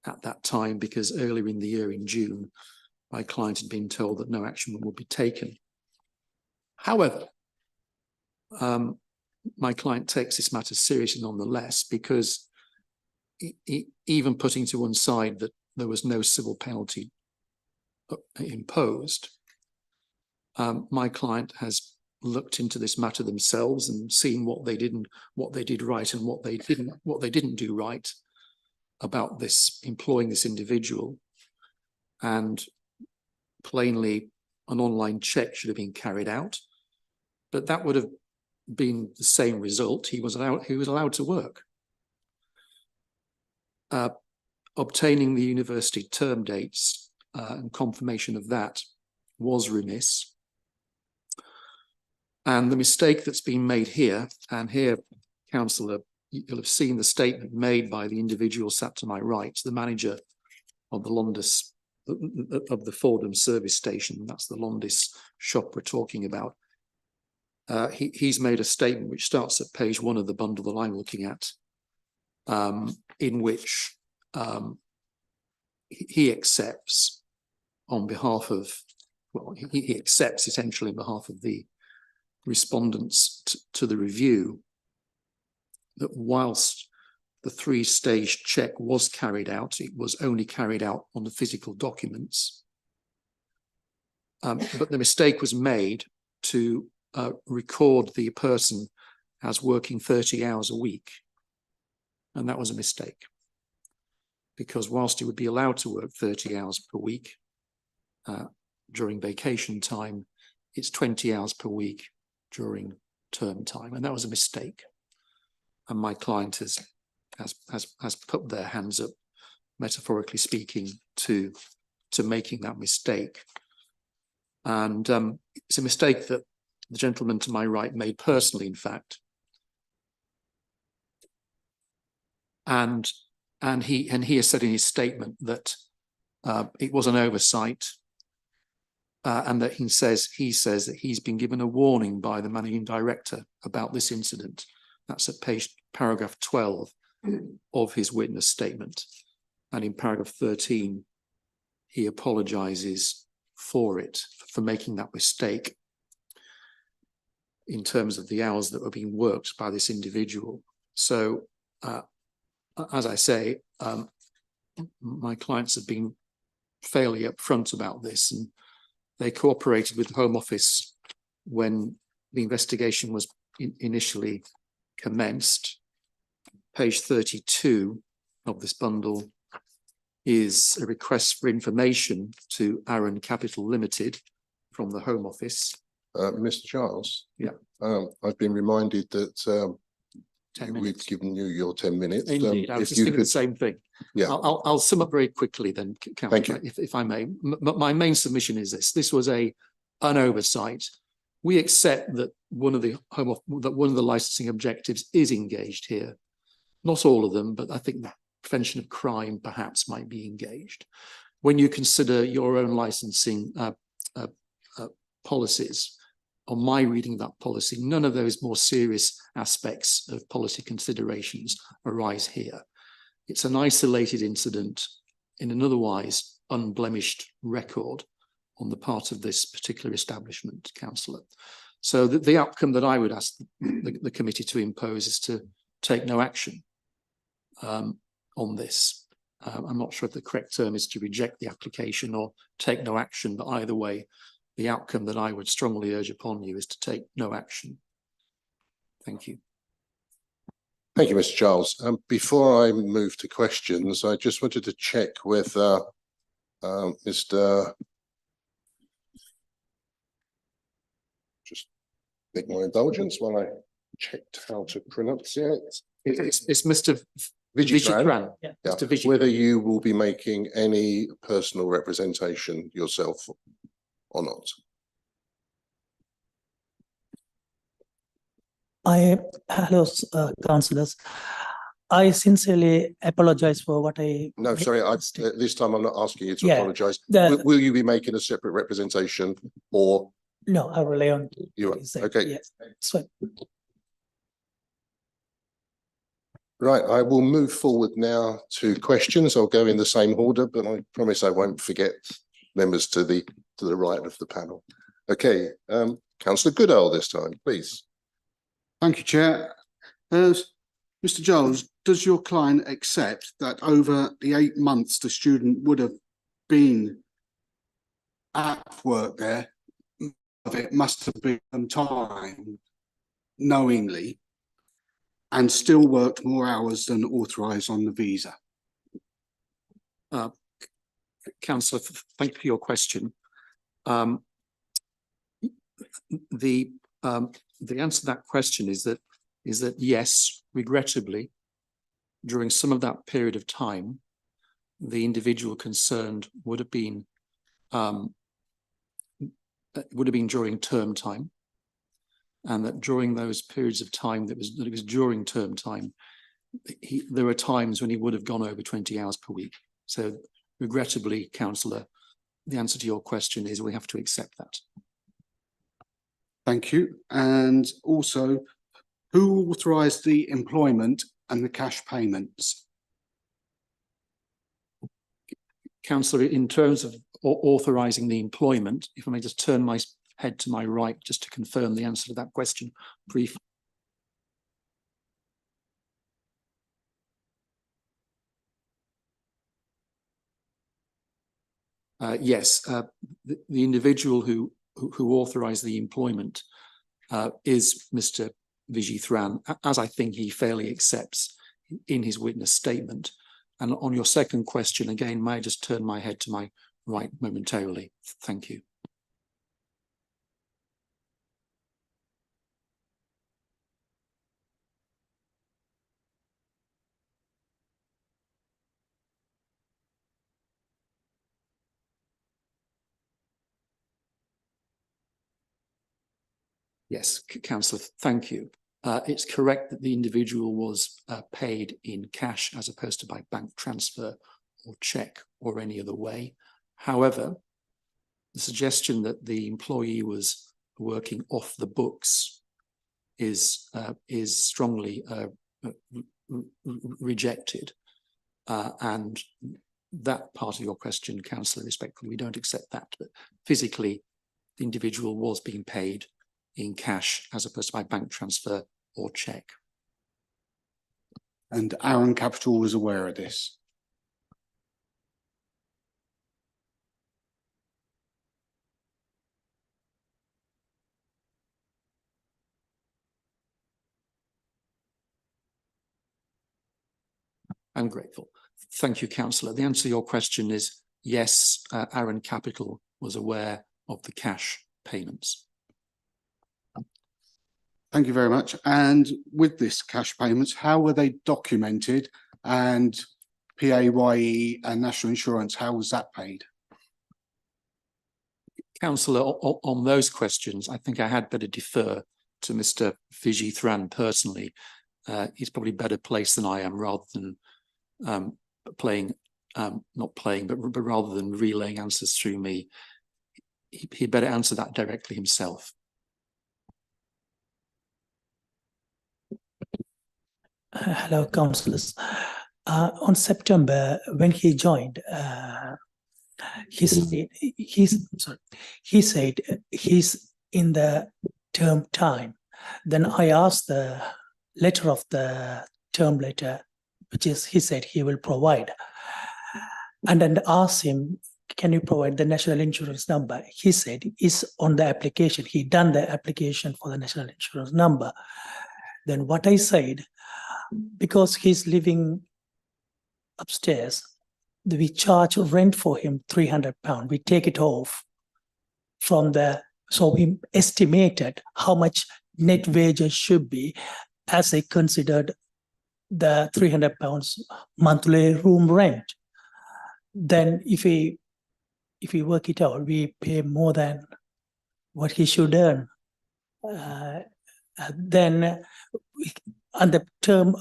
at that time, because earlier in the year, in June, my client had been told that no action would be taken. However, my client takes this matter seriously nonetheless, because even putting to one side that there was no civil penalty imposed, my client has looked into this matter themselves and seen what they did right and what they didn't do right about this, employing this individual. And plainly, an online check should have been carried out, but that would have been the same result. He was allowed to work. Obtaining the university term dates and confirmation of that was remiss. And the mistake that's been made here, and here, Councillor, you'll have seen the statement made by the individual sat to my right, the manager of the Londis, of the Fordham service station. That's the Londis shop we're talking about. He's made a statement which starts at page 1 of the bundle that I'm looking at, in which he accepts on behalf of, well, he accepts essentially on behalf of the respondents to the review that whilst the 3-stage check was carried out, it was only carried out on the physical documents. But the mistake was made to record the person as working 30 hours a week. And that was a mistake, because whilst he would be allowed to work 30 hours per week during vacation time, it's 20 hours per week during term time. And that was a mistake. And my client has put their hands up, metaphorically speaking, to making that mistake. And it's a mistake that the gentleman to my right made personally, in fact. And he has said in his statement that it was an oversight, and that he says that he's been given a warning by the managing director about this incident. That's at paragraph 12 of his witness statement. And in paragraph 13, he apologises for it, for making that mistake in terms of the hours that were being worked by this individual. So, as I say, my clients have been fairly upfront about this, and they cooperated with the Home Office when the investigation was initially commenced. Page 32 of this bundle is a request for information to Aaron Capital Limited from the Home Office. Mr. Giles? Yeah. I've been reminded that 10 minutes. we've given you your 10 minutes. Indeed, I was just thinking the same thing. Yeah. I'll sum up very quickly then, Councillor, if I may. My main submission is this. This was an oversight. We accept that one of the licensing objectives is engaged here. Not all of them, but I think the prevention of crime perhaps might be engaged. When you consider your own licensing policies, on my reading of that policy, none of those more serious aspects of policy considerations arise here. It's an isolated incident in an otherwise unblemished record on the part of this particular establishment, Councillor. So the outcome that I would ask the committee to impose is to take no action on this. I'm not sure if the correct term is to reject the application or take no action, but either way, the outcome that I would strongly urge upon you is to take no action. Thank you. Thank you, Mr. Giles. Before I move to questions, I just wanted to check with Mr. Just take my indulgence while I checked how to pronounce it. It's Mr. Vigitran. Yeah. Yeah. Mr. Vigitran. Whether you will be making any personal representation yourself or not. Hello, councillors. I sincerely apologize for what I. No, sorry, this time I'm not asking you to Yeah, apologise. the- Will you be making a separate representation or No, I rely on. you are? what you said. Okay. Yes, it's fine. Right, I will move forward now to questions. I'll go in the same order, but I promise I won't forget members to the right of the panel. Okay, Councillor Goodall this time, please. Thank you, Chair. Mr. Giles, does your client accept that over the 8 months the student would have been at work there, it must have been some time knowingly and still worked more hours than authorised on the visa? Councillor, thank you for your question. The answer to that question is that yes, regrettably, during some of that period of time, the individual concerned would have been during term time, and that during those periods of time that it was during term time, there were times when he would have gone over 20 hours per week. So regrettably, Councillor, the answer to your question is we have to accept that. Thank you. And also, who authorised the employment and the cash payments? Councillor, in terms of authorising the employment, if I may just turn my head to my right just to confirm the answer to that question briefly. Yes, the individual who authorised the employment is Mr. Vijay, as I think he fairly accepts in his witness statement. And on your second question, again, may I just turn my head to my right momentarily? Thank you. Yes, Councillor, thank you. It's correct that the individual was paid in cash as opposed to by bank transfer or cheque or any other way. However, the suggestion that the employee was working off the books is strongly rejected. And that part of your question, Councillor, respectfully, we don't accept that. But physically, the individual was being paid in cash as opposed to by bank transfer or cheque. And Aaron Capital was aware of this? I'm grateful. Thank you, Councillor. The answer to your question is yes, Aaron Capital was aware of the cash payments. Thank you very much. And with this cash payments, how were they documented? And PAYE and national insurance, how was that paid? Councillor, on those questions, I think I had better defer to Mr. Vijay personally. He's probably better placed than I am, rather than but rather than relaying answers through me. He'd better answer that directly himself. Hello, councillors. On September, when he joined, he said he's in the term time. Then I asked the letter of the term letter, which is he said he will provide, and then asked him, can you provide the national insurance number? He said it's on the application. He done the application for the national insurance number. Then what I said, because he's living upstairs, we charge rent for him £300. We take it off from so we estimated how much net wages should be as I considered the £300 monthly room rent. Then if we work it out, we pay more than what he should earn. Then on the term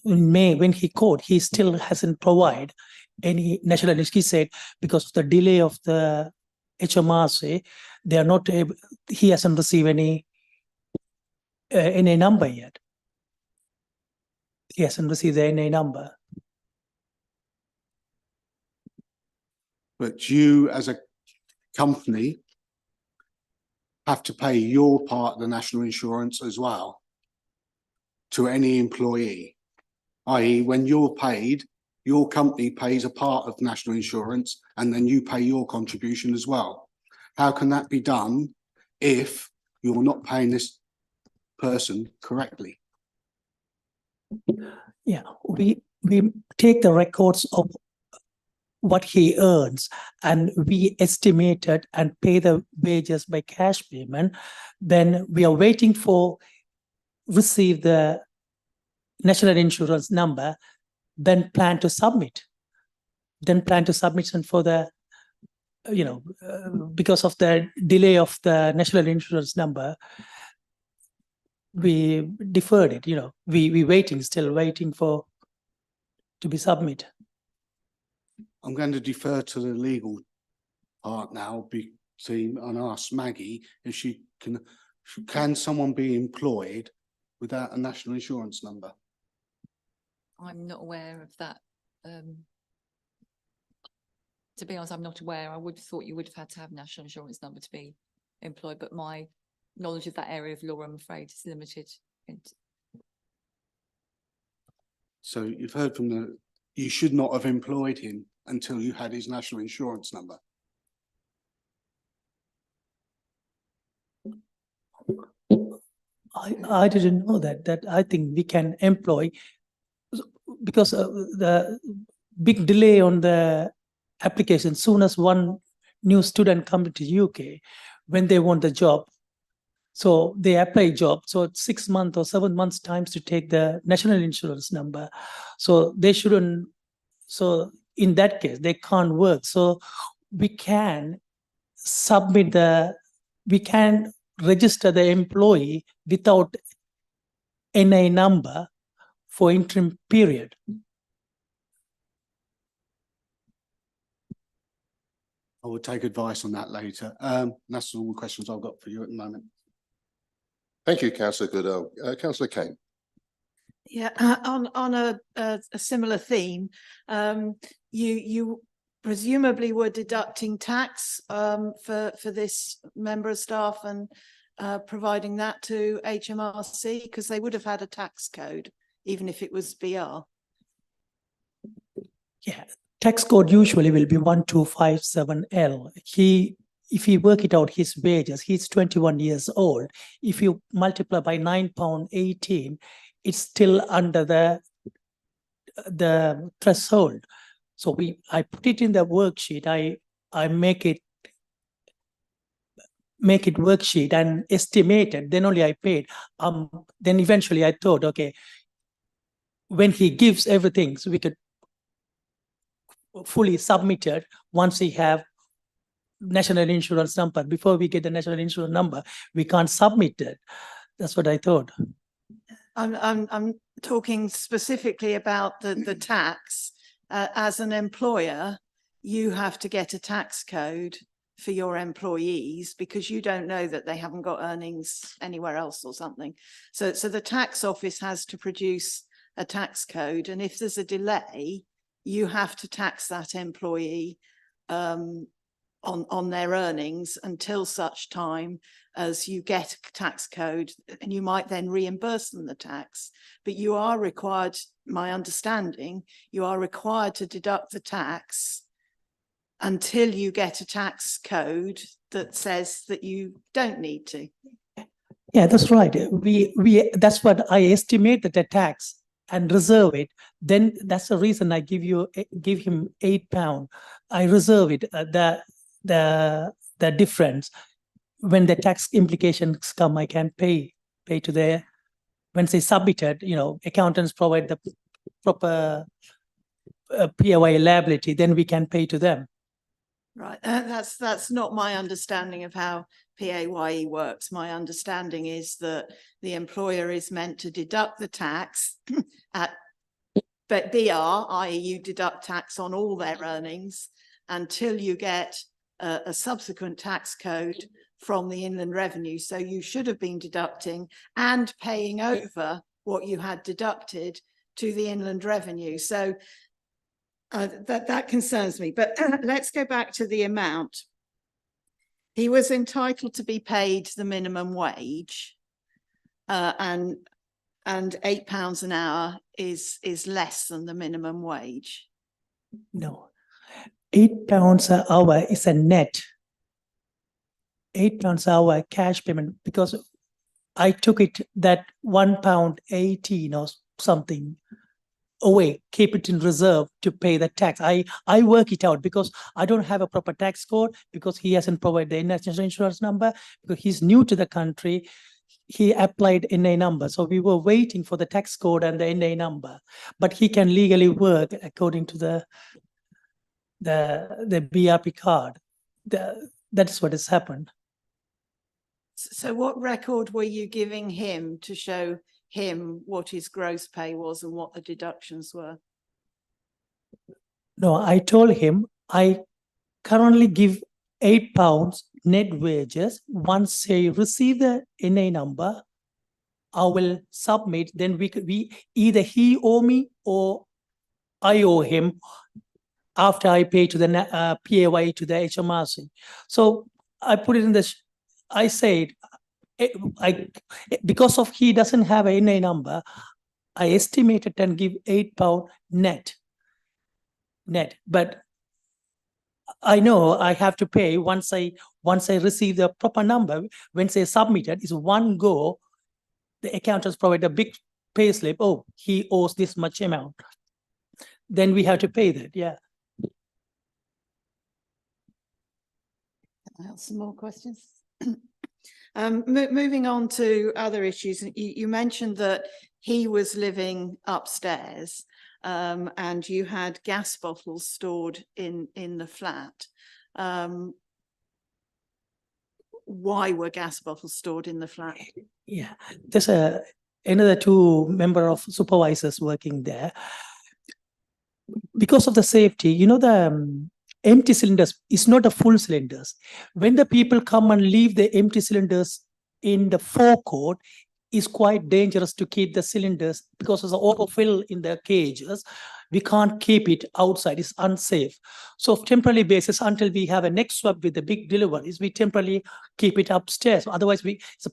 in May, when he called, he still hasn't provided any national insurance. He said because of the delay of the HMRC, they are not able, he hasn't received any number yet. He hasn't received the NA number. But you, as a company, have to pay your part of the national insurance as well to any employee. I.e., when you're paid, your company pays a part of national insurance and then you pay your contribution as well. How can that be done if you're not paying this person correctly? Yeah, we take the records of what he earns and we estimated and pay the wages by cash payment. Then we are waiting for receive the national insurance number, then plan to submit. Then plan to submission for the, because of the delay of the national insurance number, we deferred it, we still waiting for to be submitted. I'm going to defer to the legal part now, team, and ask Maggie if she can someone be employed without a national insurance number? I'm not aware of that. To be honest, I'm not aware. I would have thought you would have had to have a national insurance number to be employed, but my knowledge of that area of law, I'm afraid, is limited. So you've heard from you should not have employed him until you had his national insurance number. I didn't know that I think we can employ, because the big delay on the application. Soon as one new student comes to UK, when they want the job, so they apply job. So it's 6 months or 7 months times to take the national insurance number. So they shouldn't. So in that case, they can't work. So we can submit we can register the employee without NI number for interim period. I will take advice on that later. That's all the questions I've got for you at the moment. Thank you, Councillor Goodall. Councillor Kane. Yeah, on a similar theme, you presumably were deducting tax for this member of staff and providing that to HMRC, because they would have had a tax code, even if it was BR. Yeah, tax code usually will be 1257L. If he work it out, his wages, he's 21 years old. If you multiply by £9.18, it's still under the threshold. So I put it in the worksheet. I make it worksheet and estimated. Then only I paid. Then eventually I thought, okay, when he gives everything, so we could fully submit it once he have national insurance number. Before we get the national insurance number, we can't submit it. That's what I thought. I'm talking specifically about the tax. As an employer, you have to get a tax code for your employees because you don't know that they haven't got earnings anywhere else or something. So the tax office has to produce a tax code, and if there's a delay, you have to tax that employee on their earnings until such time as you get a tax code, and you might then reimburse them the tax. But you are required, my understanding, you are required to deduct the tax until you get a tax code that says that you don't need to. Yeah, that's right. That's what I estimate that the tax and reserve it. Then that's the reason I give him £8. I reserve it, the difference. When the tax implications come, I can pay to their, when they submitted, accountants provide the proper PAYE liability, then we can pay to them. Right, that's not my understanding of how PAYE works. My understanding is that the employer is meant to deduct the tax at but BR, i.e. you deduct tax on all their earnings until you get a subsequent tax code from the Inland Revenue. So you should have been deducting and paying over what you had deducted to the Inland Revenue. So that concerns me. But let's go back to the amount. He was entitled to be paid the minimum wage, and £8 an hour is less than the minimum wage. No, £8 an hour is a net. £8 an hour cash payment, because I took it that £1.18 or something away, keep it in reserve to pay the tax. I work it out because I don't have a proper tax code, because he hasn't provided the national insurance number, because he's new to the country. He applied NA number. So we were waiting for the tax code and the NA number, but he can legally work according to the BRP card. That's what has happened. So what record were you giving him to show him what his gross pay was and what the deductions were? No, I told him I currently give £8 net wages. Once I receive the NA number, I will submit. Then we either he owe me or I owe him after I pay to the PAYE to the HMRC. So I put it in the. I said, because of he doesn't have a NA number, I estimated and give £8 net. But I know I have to pay once I receive the proper number. When say submitted, is one go. The accountants provide a big pay slip. Oh, he owes this much amount. Then we have to pay that. Yeah. Some more questions? Moving on to other issues, you mentioned that he was living upstairs, and you had gas bottles stored in the flat. Why were gas bottles stored in the flat? Yeah, there's another two member of supervisors working there. Because of the safety, you know, the empty cylinders is not a full cylinders. When the people come and leave the empty cylinders in the forecourt, it's quite dangerous to keep the cylinders because of the overfill in the cages. We can't keep it outside, it's unsafe. So temporary basis, until we have a next swap with the big deliveries, we temporarily keep it upstairs. Otherwise,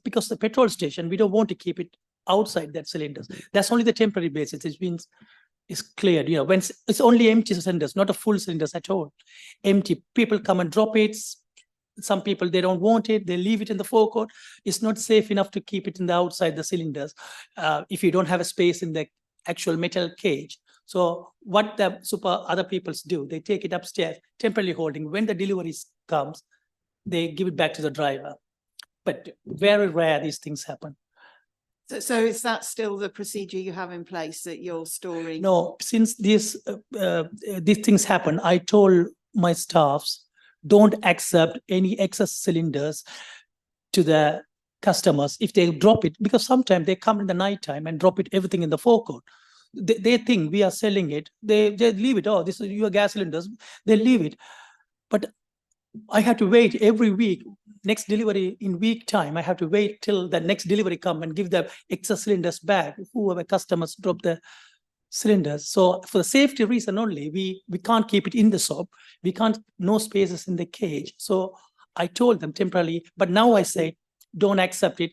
because the petrol station, we don't want to keep it outside that cylinders. That's only the temporary basis. It means is cleared, you know, when it's only empty cylinders, not a full cylinders at all. Empty, people come and drop it. Some people, they don't want it, they leave it in the forecourt. It's not safe enough to keep it in the outside the cylinders if you don't have a space in the actual metal cage. So what the other peoples do, they take it upstairs, temporarily holding. When the delivery comes, they give it back to the driver. But very rare these things happen. So is that still the procedure you have in place, that you're storing? No, since these things happen, I told my staffs, don't accept any excess cylinders to the customers if they drop it, because sometimes they come in the night time and drop it everything in the forecourt. They think we are selling it. They leave it. Oh, this is your gas cylinders. They leave it. But I have to wait every week. Next delivery in week time, I have to wait till the next delivery come and give the excess cylinders back. Whoever customers drop the cylinders. So for the safety reason only, we can't keep it in the shop. We can't, no spaces in the cage. So I told them temporarily, but now I say, don't accept it.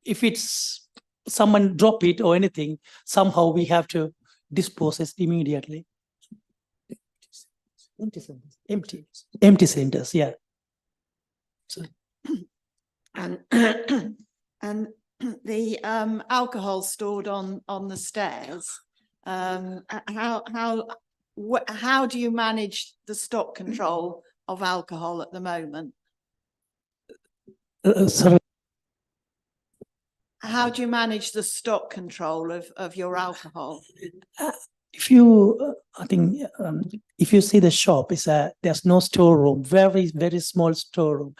If it's someone drop it or anything, somehow we have to dispose it immediately. Empty cylinders, yeah. So. And and the alcohol stored on the stairs. How do you manage the stock control of alcohol at the moment? Sorry. How do you manage the stock control of your alcohol? If you, I think, if you see the shop, there's no storeroom, very, very small storeroom.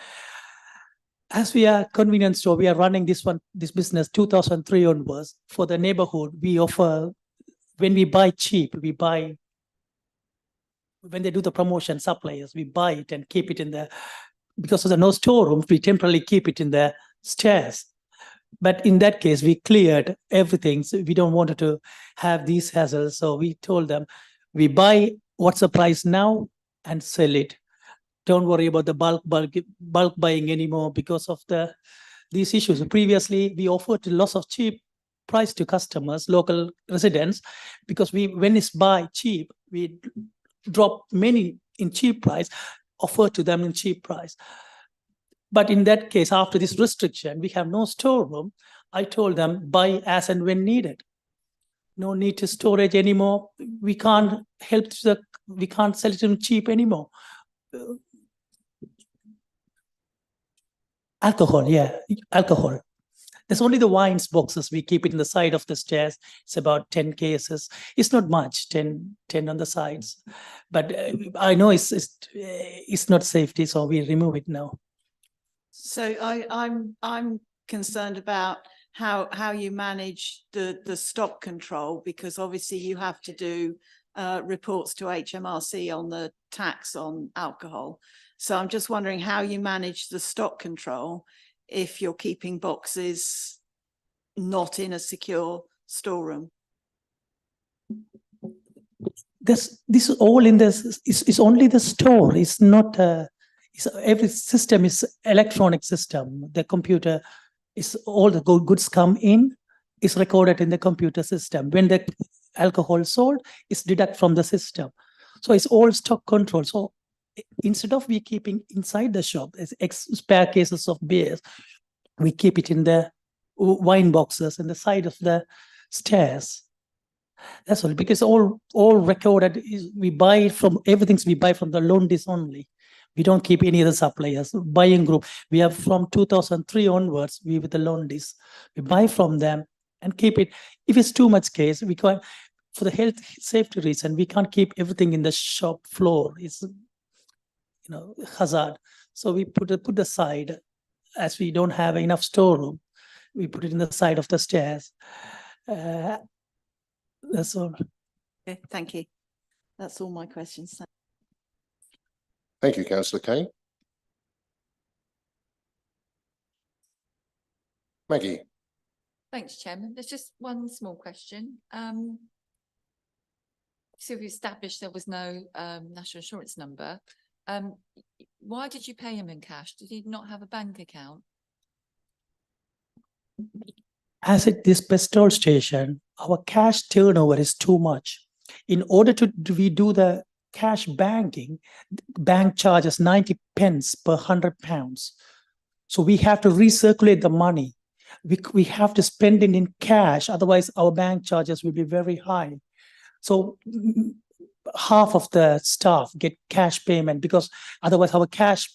As we are convenience store, we are running this business 2003 onwards. For the neighborhood, we offer when we buy cheap, we buy, when they do the promotion, suppliers, we buy it and keep it in the, because of the no storerooms, we temporarily keep it in the stairs. But in that case, we cleared everything. So we don't want to have these hassles. So we told them, we buy what's the price now and sell it. Don't worry about the bulk buying anymore because of these issues. Previously, we offered lots of cheap price to customers, local residents, because when it's buy cheap, we drop many in cheap price, offer to them in cheap price. But in that case, after this restriction, we have no storeroom. I told them, buy as and when needed. No need to storage anymore. We can't we can't sell it in cheap anymore. Alcohol, yeah, alcohol. There's only the wines boxes. We keep it in the side of the stairs. It's about 10 cases. It's not much, 10 on the sides. But I know it's not safety, so we remove it now. So I'm concerned about how you manage the stock control, because obviously you have to do reports to HMRC on the tax on alcohol. So I'm just wondering how you manage the stock control if you're keeping boxes not in a secure storeroom. This is all in this. It's only the store. It's not. Every system is electronic system. The computer is all the goods come in. Is recorded in the computer system. When the alcohol is sold, it's deduct from the system. So it's all stock control. So instead of we keeping inside the shop as spare cases of beers, we keep it in the wine boxes in the side of the stairs. That's all, because all recorded is we buy from everything we buy from the Londis only. We don't keep any other suppliers. Buying group, we have from 2003 onwards, we with the Londis. We buy from them and keep it. If it's too much case, we can't, for the health safety reason, we can't keep everything in the shop floor. It's hazard. So we put aside, as we don't have enough storeroom, we put it in the side of the stairs. That's all. Okay, thank you. That's all my questions. Thank you, Councillor Kane. Maggie. Thanks, Chairman. There's just one small question. So we established there was no national insurance number. Why did you pay him in cash? Did he not have a bank account? As at this petrol station, our cash turnover is too much. In order to do the cash banking, bank charges 90 pence per £100. So we have to recirculate the money. We have to spend it in cash, otherwise our bank charges will be very high. So half of the staff get cash payment, because otherwise our cash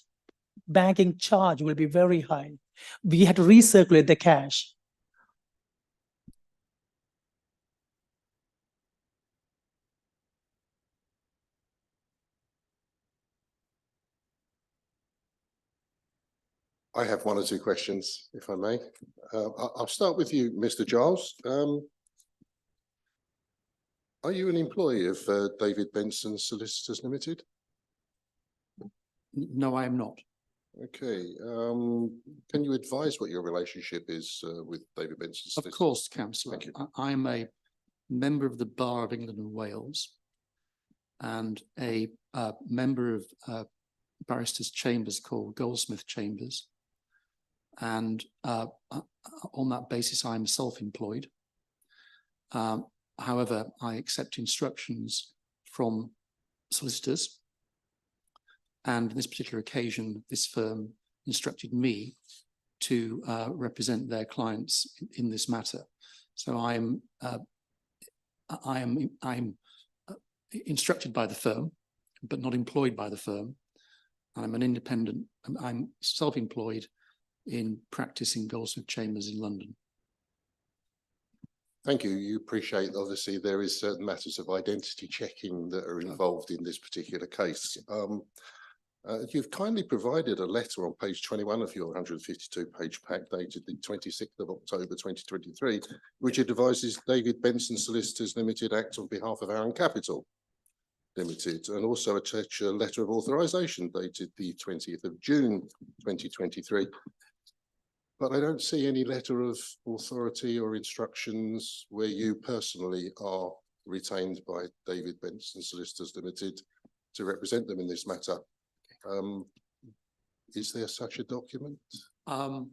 banking charge will be very high. We had to recirculate the cash. I have one or two questions, if I may. I'll start with you, Mr. Giles. Are you an employee of David Benson Solicitors Limited? No, I am not. Okay. Can you advise what your relationship is with David Benson Solicitors? Of course, Councillor. Thank you. I am a member of the Bar of England and Wales and a member of barristers' chambers called Goldsmith Chambers. And on that basis, I'm self-employed. However, I accept instructions from solicitors. And on this particular occasion, this firm instructed me to represent their clients in this matter. So I'm instructed by the firm, but not employed by the firm. I'm an independent. I'm self-employed in practice in Goldsmith Chambers in London. Thank you. You appreciate, obviously, there is certain matters of identity checking that are involved in this particular case. You've kindly provided a letter on page 21 of your 152-page pack dated the 26th of October 2023, which advises David Benson Solicitors Limited act on behalf of Aaron Capital Limited, and also attach a letter of authorisation dated the 20th of June 2023. But I don't see any letter of authority or instructions where you personally are retained by David Benson Solicitors Limited to represent them in this matter. Is there such a document? The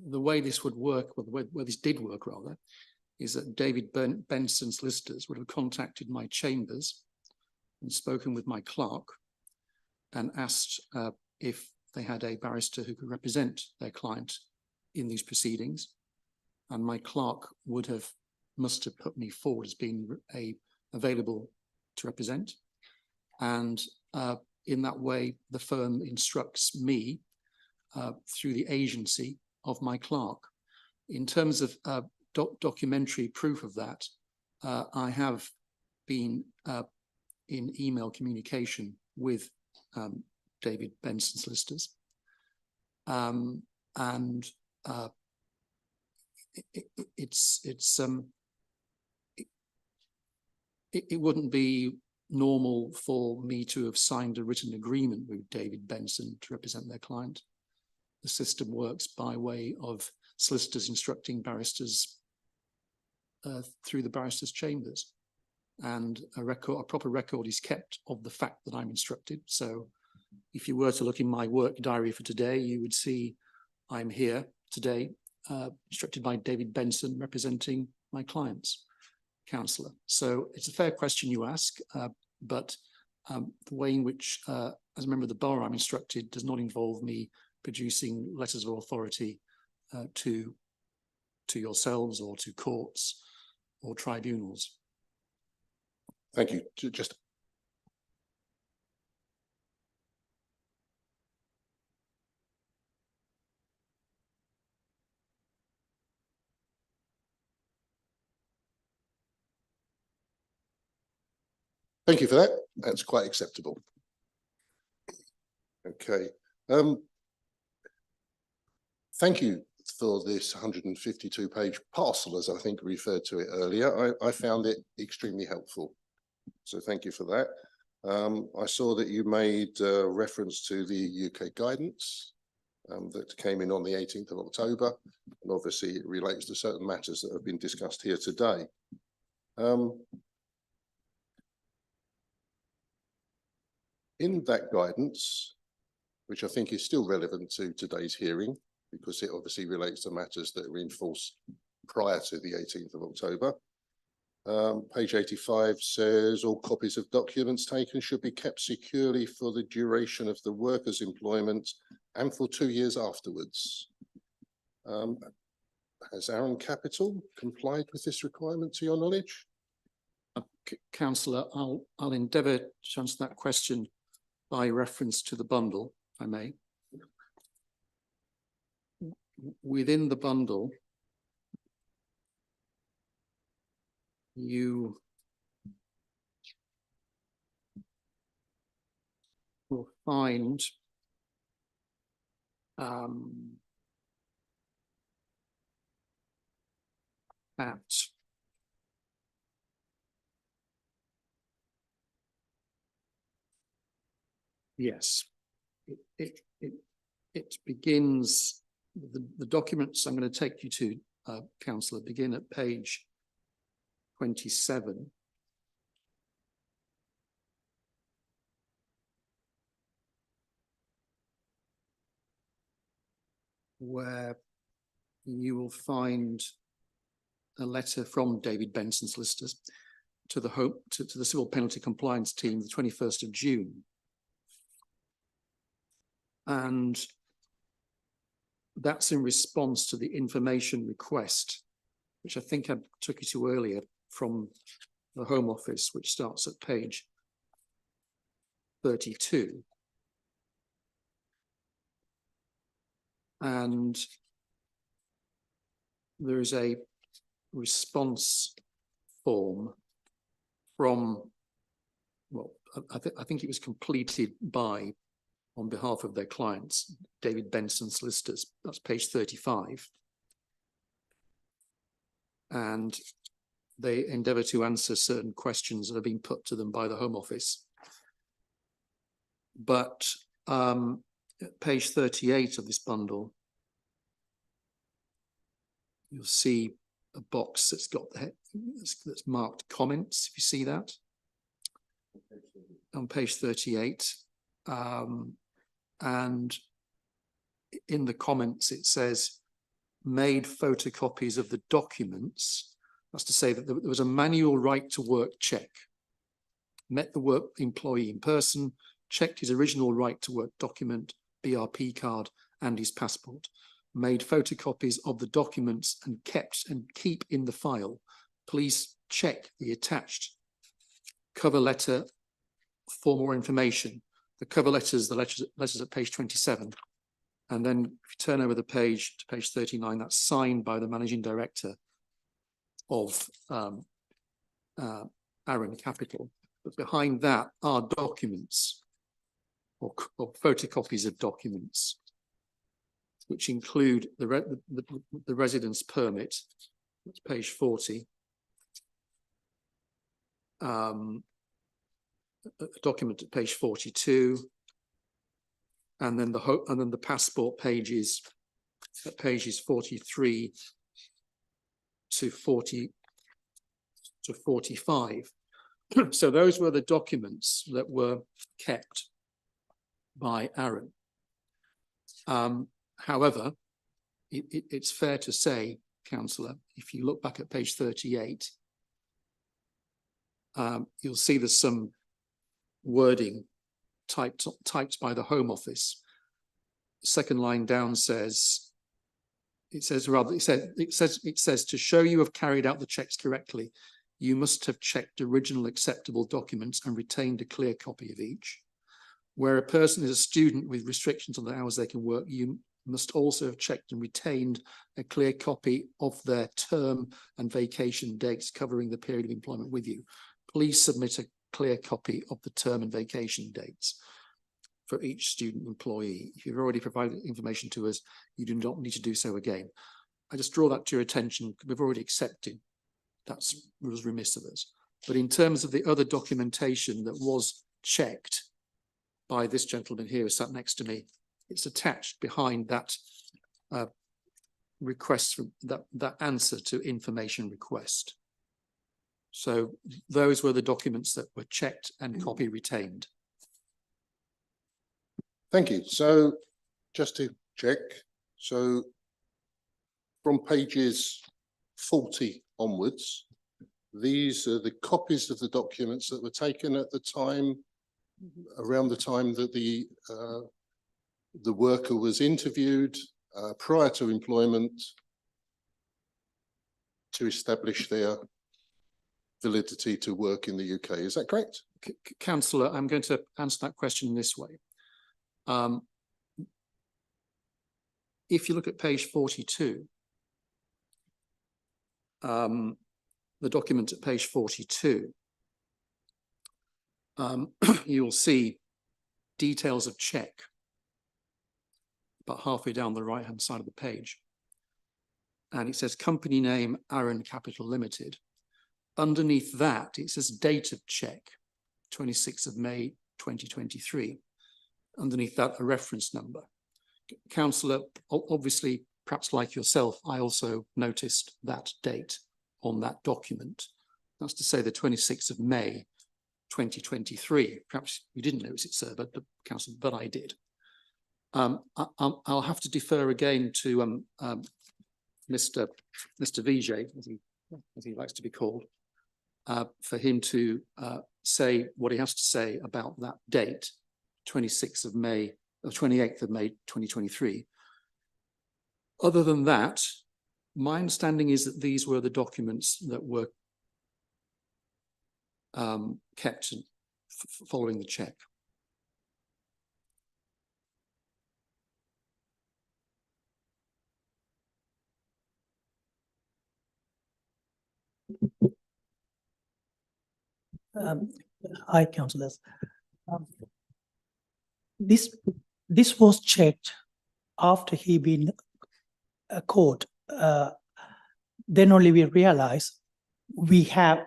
way this would work, or the way this did work rather, is that David Benson Solicitors would have contacted my chambers and spoken with my clerk and asked if they had a barrister who could represent their client in these proceedings. And my clerk must have put me forward as being available to represent. And in that way, the firm instructs me through the agency of my clerk. In terms of documentary proof of that, I have been in email communication with David Benson Solicitors, and it wouldn't be normal for me to have signed a written agreement with David Benson to represent their client. The system works by way of solicitors instructing barristers through the barristers' chambers, and a proper record is kept of the fact that I'm instructed. So if you were to look in my work diary for today, you would see I'm here today, instructed by David Benson, representing my client's counsellor. So it's a fair question you ask, but the way in which, as a member of the bar, I'm instructed does not involve me producing letters of authority to yourselves or to courts or tribunals. Thank you. Just thank you for that. That's quite acceptable. Okay. Thank you for this 152-page parcel, as I think referred to it earlier. I found it extremely helpful. So thank you for that. I saw that you made reference to the UK guidance that came in on the 18th of October, and obviously it relates to certain matters that have been discussed here today. In that guidance, which I think is still relevant to today's hearing, because it obviously relates to matters that were in force prior to the 18th of October. Page 85 says all copies of documents taken should be kept securely for the duration of the worker's employment and for 2 years afterwards. Has Aaron Capital complied with this requirement, to your knowledge? Councillor, I'll endeavour to answer that question by reference to the bundle, if I may. Within the bundle, you will find that yes, it begins, the documents I'm going to take you to, Councillor, begin at page 27. Where you will find a letter from David Benson Solicitors to the Civil Penalty Compliance Team, the 21st of June. And that's in response to the information request, which I think I took you to earlier from the Home Office, which starts at page 32. And there is a response form from well, I think it was completed by, on behalf of their clients, David Benson Solicitors. That's page 35. And they endeavour to answer certain questions that have been put to them by the Home Office. But at page 38 of this bundle, you'll see a box that's got that's marked comments, if you see that. On page 38. And in the comments, it says, made photocopies of the documents. That's to say that there was a manual right to work check. Met the work employee in person, checked his original right to work document, BRP card, and his passport. Made photocopies of the documents and keep in the file. Please check the attached cover letter for more information. The cover letters, the letters at page 27. And then if you turn over the page to page 39, that's signed by the managing director of Aaron Capital. But behind that are documents or photocopies of documents, which include the residence permit. That's page 40. A document at page 42, and then the passport pages at pages 43 to 45. So those were the documents that were kept by Aaron. However, it's fair to say, Councillor, if you look back at page 38, you'll see there's some wording typed by the Home Office. Second line down says, it says to show you have carried out the checks correctly, you must have checked original acceptable documents and retained a clear copy of each. Where a person is a student with restrictions on the hours they can work, you must also have checked and retained a clear copy of their term and vacation dates covering the period of employment with you. Please submit a clear copy of the term and vacation dates for each student employee. If you've already provided information to us, you do not need to do so again. I just draw that to your attention. We've already accepted that was remiss of us. But in terms of the other documentation that was checked by this gentleman here who sat next to me, it's attached behind that request, from that answer to information request. So those were the documents that were checked and copy retained. Thank you. So just to check, so from pages 40 onwards, these are the copies of the documents that were taken at the time, around the time that the worker was interviewed prior to employment to establish their validity to work in the UK. Is that correct? Councillor, I'm going to answer that question in this way. If you look at page 42, the document at page 42, you'll see details of check about halfway down the right-hand side of the page. And it says company name, Aaron Capital Limited. Underneath that, it says date of check, 26th of May, 2023. Underneath that, a reference number. Councillor, obviously, perhaps like yourself, I also noticed that date on that document. That's to say the 26th of May, 2023. Perhaps you didn't notice it, sir, but Councillor, but I did. I'll have to defer again to Mr. Vijay, as he likes to be called, for him to say what he has to say about that date, 26th of May, or 28th of May, 2023. Other than that, my understanding is that these were the documents that were kept following the check. Hi, councillors. This was checked after he been caught. Then only we realize we have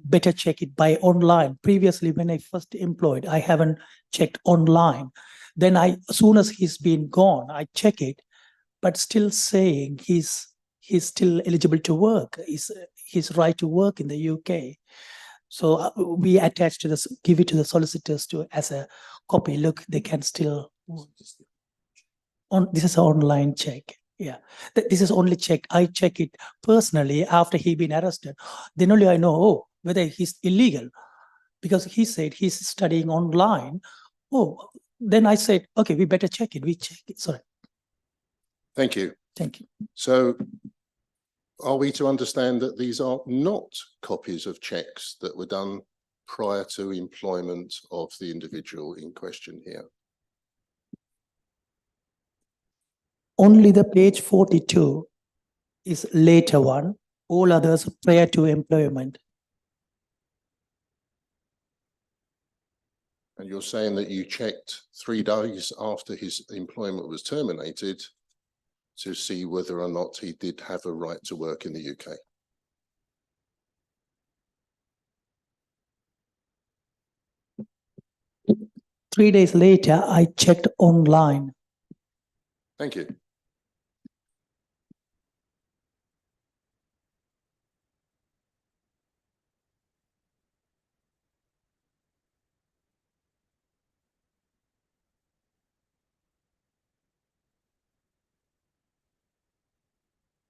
better check it by online. Previously, when I first employed, I haven't checked online. Then as soon as he's been gone, I check it, but still saying he's still eligible to work. His right to work in the UK. So we attach to this, give it to the solicitors to as a copy. Look, they can still this is an online check. Yeah, this is only check. I check it personally after he been arrested. Then only I know whether he's illegal, because he said he's studying online. Oh, then I said, okay, we better check it. We check it. Sorry. Thank you. Thank you. So are we to understand that these are not copies of checks that were done prior to employment of the individual in question here? Only the page 42 is later one. All others prior to employment. And you're saying that you checked 3 days after his employment was terminated to see whether or not he did have a right to work in the UK. Three days later, I checked online. Thank you.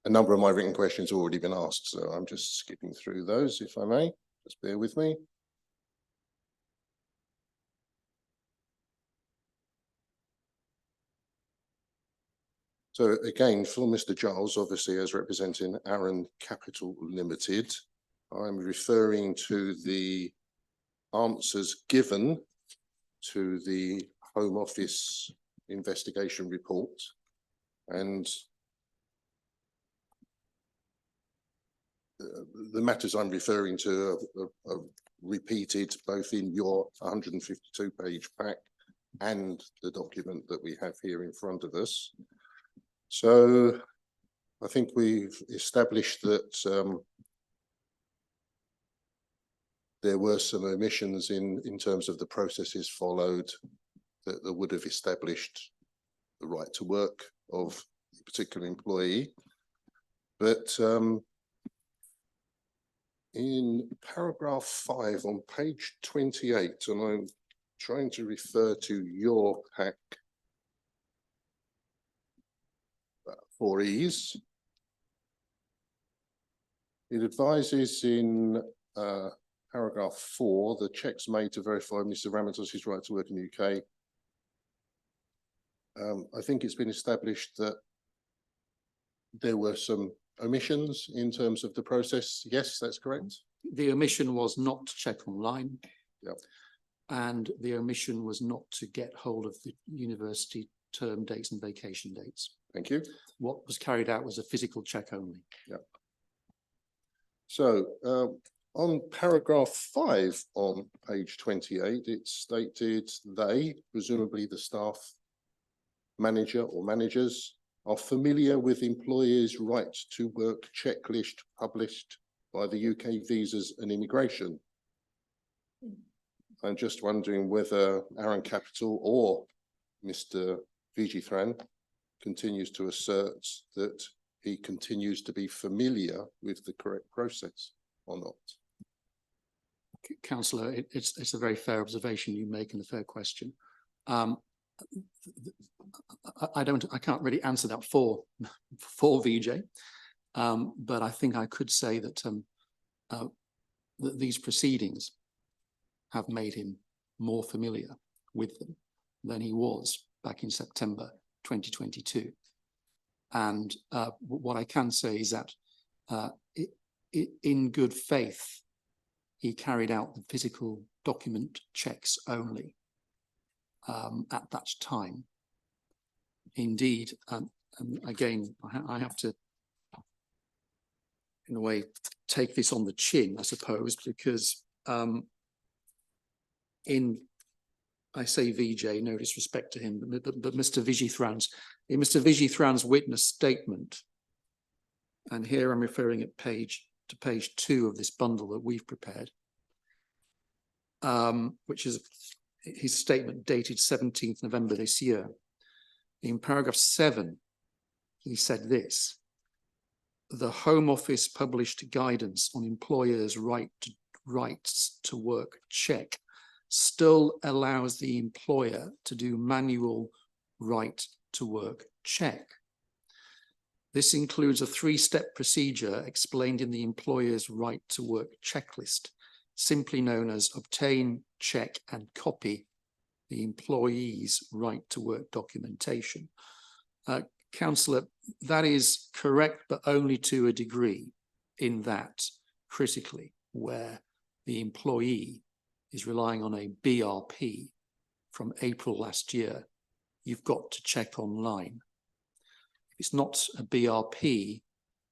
A number of my written questions have already been asked, so I'm just skipping through those, if I may. Just bear with me. So again, for Mr. Giles, obviously as representing Aaron Capital Limited, I'm referring to the answers given to the Home Office investigation report, and the matters I'm referring to are repeated both in your 152-page pack and the document that we have here in front of us. So I think we've established that there were some omissions in terms of the processes followed that would have established the right to work of a particular employee. But in paragraph 5 on page 28, and I'm trying to refer to your pack for ease, it advises in paragraph 4, the checks made to verify Mr. Ramatos' right to work in the UK. I think it's been established that there were some omissions in terms of the process. Yes, that's correct. The omission was not to check online. Yep. And the omission was not to get hold of the university term dates and vacation dates. Thank you. What was carried out was a physical check only. Yep. So on paragraph 5 on page 28, it's stated they, presumably the staff manager or managers, are familiar with employers' right to work checklist published by the UK Visas and Immigration. I'm just wondering whether Aaron Capital or Mr. Vijithran continues to assert that he continues to be familiar with the correct process or not. Councillor, it's a very fair observation you make and a fair question. I can't really answer that for VJ, but I think I could say that that these proceedings have made him more familiar with them than he was back in September 2022. And what I can say is that in good faith, he carried out the physical document checks only at that time. Indeed, and again, I have to, in a way, take this on the chin, I suppose, because I say VJ, no disrespect to him, but Mr. In Mr. Vigithran's witness statement, and here I'm referring to page 2 of this bundle that we've prepared, which is his statement dated 17th November this year. In paragraph 7, he said this: the Home Office published guidance on employers' rights to work check still allows the employer to do manual right to work check. This includes a 3-step procedure explained in the employer's right to work checklist, simply known as obtain, check, and copy the employee's right to work documentation. Councillor, that is correct, but only to a degree, in that, critically, where the employee is relying on a BRP from April last year, you've got to check online. If it's not a BRP,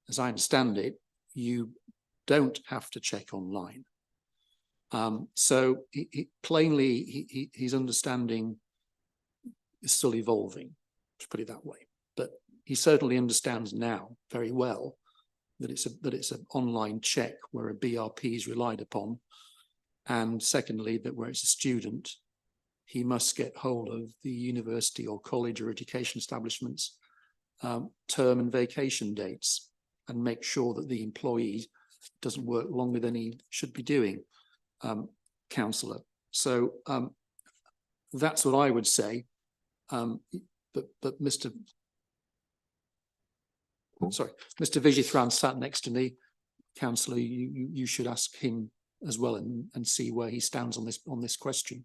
as I understand it, you don't have to check online. So plainly, his understanding is still evolving, to put it that way. But he certainly understands now very well that it's an online check where a BRP is relied upon. And secondly, that where it's a student, he must get hold of the university or college or education establishments term and vacation dates and make sure that the employee doesn't work longer than he should be doing, councillor. So that's what I would say. But Mr. Vigithran sat next to me, councillor. You should ask him as well and see where he stands on this question.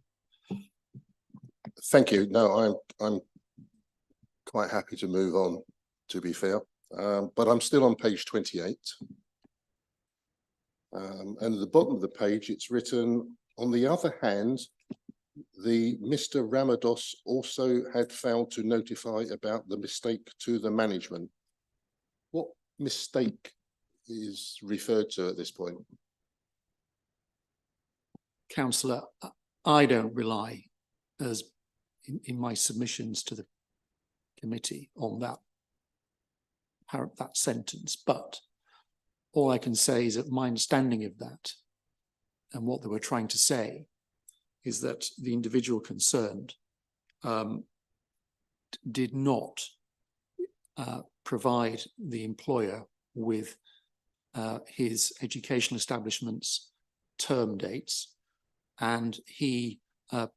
Thank you. No, I'm quite happy to move on, to be fair, but I'm still on page 28. And at the bottom of the page, it's written, on the other hand, the Mr. Ramados also had failed to notify about the mistake to the management. What mistake is referred to at this point? Councillor, I don't rely as in my submissions to the committee on that sentence, but all I can say is that my understanding of that and what they were trying to say is that the individual concerned did not provide the employer with his educational establishment's term dates, and he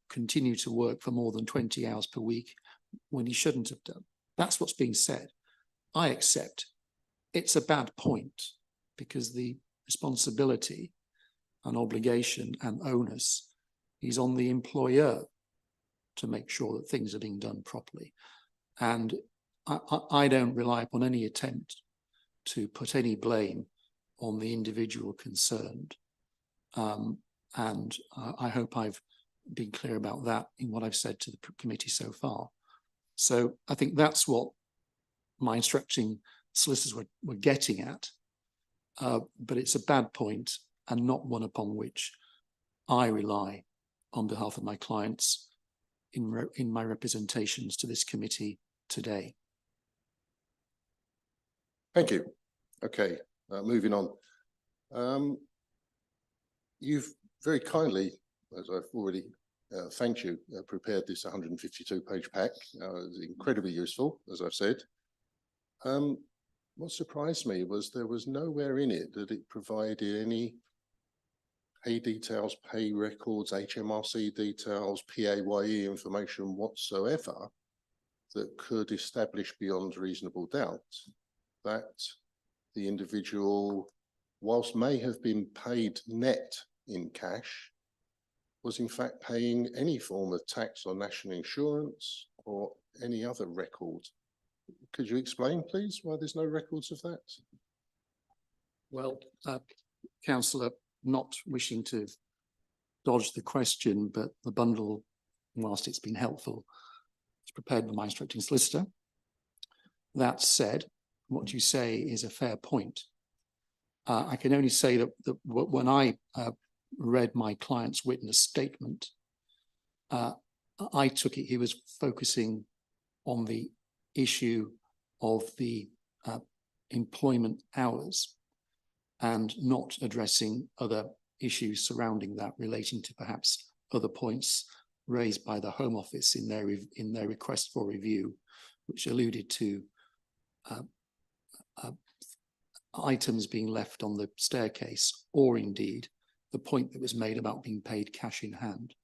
continued to work for more than 20 hours per week when he shouldn't have done. That's what's being said. I accept it's a bad point because the responsibility and obligation and onus is on the employer to make sure that things are being done properly. And I don't rely upon any attempt to put any blame on the individual concerned. And I hope I've been clear about that in what I've said to the committee so far. So I think that's what my instructing solicitors were getting at, but it's a bad point and not one upon which I rely on behalf of my clients in my representations to this committee today. Thank you. Okay, moving on. You've very kindly, as I've already thanked you, prepared this 152-page pack. It's incredibly useful, as I've said. What surprised me was there was nowhere in it that it provided any pay details, pay records, HMRC details, PAYE information whatsoever that could establish beyond reasonable doubt that the individual, whilst may have been paid net in cash, was in fact paying any form of tax or national insurance or any other record. Could you explain, please, why there's no records of that? Well, councillor, not wishing to dodge the question, but the bundle, whilst it's been helpful, is prepared by my instructing solicitor. That said, what you say is a fair point. I can only say that when I read my client's witness statement, I took it he was focusing on the issue of the employment hours and not addressing other issues surrounding that, relating to perhaps other points raised by the Home Office in their request for review, which alluded to items being left on the staircase, or indeed the point that was made about being paid cash in hand.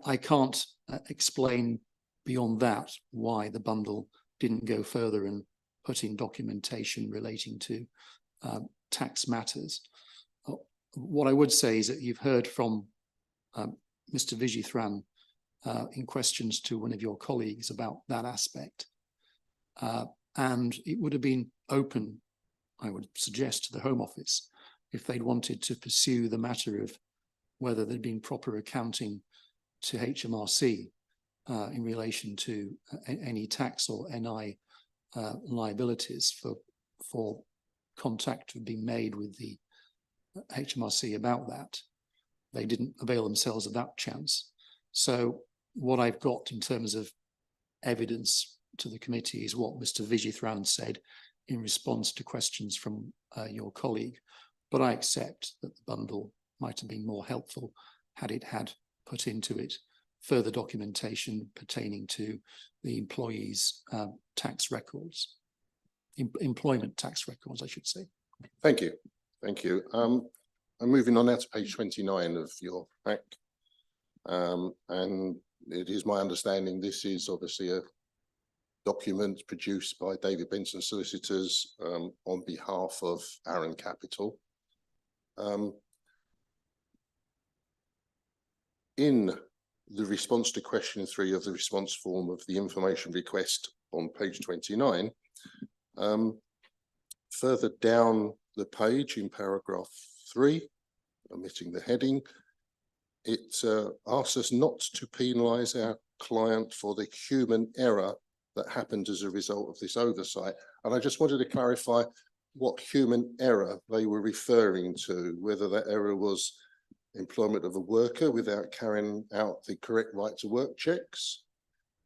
I can't explain beyond that why the bundle didn't go further and put in documentation relating to tax matters. What I would say is that you've heard from Mr. Vijaythran in questions to one of your colleagues about that aspect. And it would have been open, I would suggest, to the Home Office if they'd wanted to pursue the matter of whether there'd been proper accounting to HMRC in relation to any tax or NI liabilities for contact to be made with the HMRC about that. They didn't avail themselves of that chance. So what I've got in terms of evidence to the committee is what Mr. Vijaythran said in response to questions from your colleague. But I accept that the bundle might have been more helpful had it had put into it further documentation pertaining to the employees' tax records, employment tax records, I should say. Thank you. Thank you. I'm moving on now to page 29 of your pack. And it is my understanding this is obviously a document produced by David Benson Solicitors on behalf of Aaron Capital. In the response to question 3 of the response form of the information request on page 29, further down the page in paragraph 3, omitting the heading, it asks us not to penalise our client for the human error that happened as a result of this oversight. And I just wanted to clarify what human error they were referring to, whether that error was employment of a worker without carrying out the correct right to work checks,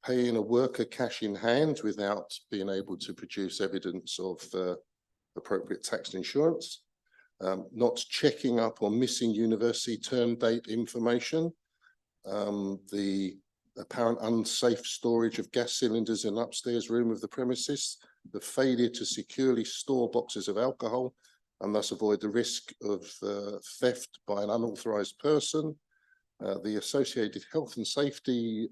paying a worker cash in hand without being able to produce evidence of appropriate tax and insurance, not checking up on missing university term date information, the apparent unsafe storage of gas cylinders in an upstairs room of the premises, the failure to securely store boxes of alcohol and thus avoid the risk of theft by an unauthorised person, the associated health and safety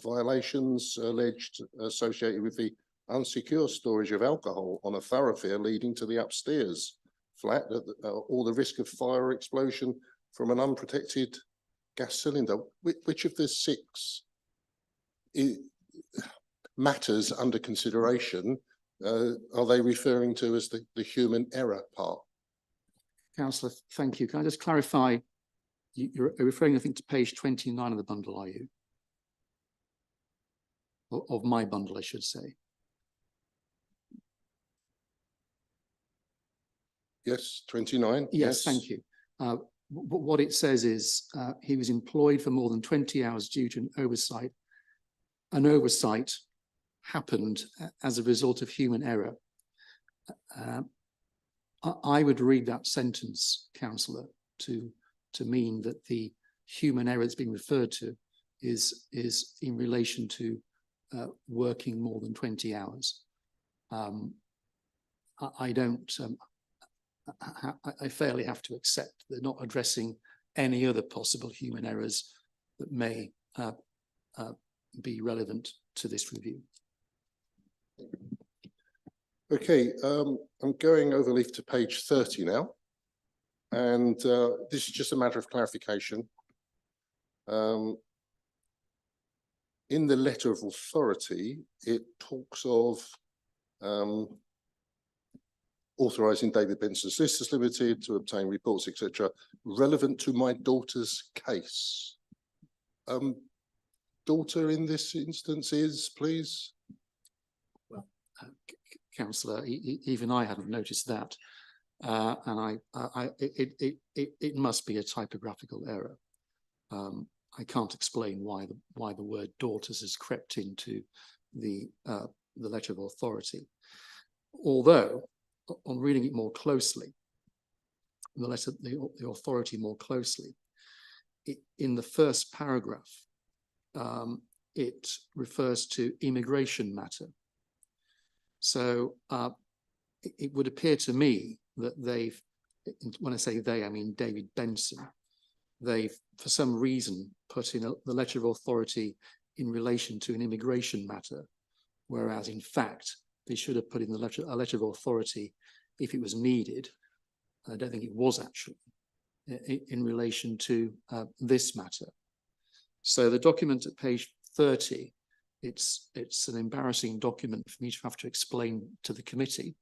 violations alleged associated with the unsecure storage of alcohol on a thoroughfare leading to the upstairs flat, or the risk of fire or explosion from an unprotected gas cylinder. Which of the 6 matters under consideration are they referring to as the human error part? Councillor, thank you. Can I just clarify? You're referring, I think, to page 29 of the bundle, are you? Of my bundle, I should say. Yes, 29. Yes, thank you. What it says is he was employed for more than 20 hours due to an oversight. An oversight happened as a result of human error. I would read that sentence, Councillor, to mean that the human error that's being referred to is in relation to working more than 20 hours. I don't. I fairly have to accept they're not addressing any other possible human errors that may be relevant to this review. Okay, I'm going over leaf to page 30 now, and this is just a matter of clarification. In the letter of authority, it talks of authorising David Benson Solicitors Limited to obtain reports, etc., relevant to my daughter's case. Daughter in this instance is, please? Well, Councillor, even I hadn't noticed that, and it must be a typographical error. I can't explain why the word daughters has crept into the letter of authority. Although, on reading it more closely, the authority more closely, in the first paragraph, it refers to immigration matter. So it would appear to me that they've, when I say they, I mean David Benson, they've for some reason put in the letter of authority in relation to an immigration matter, whereas in fact they should have put in a letter of authority if it was needed. I don't think it was actually in relation to this matter. So the document at page 30, it's an embarrassing document for me to have to explain to the committee,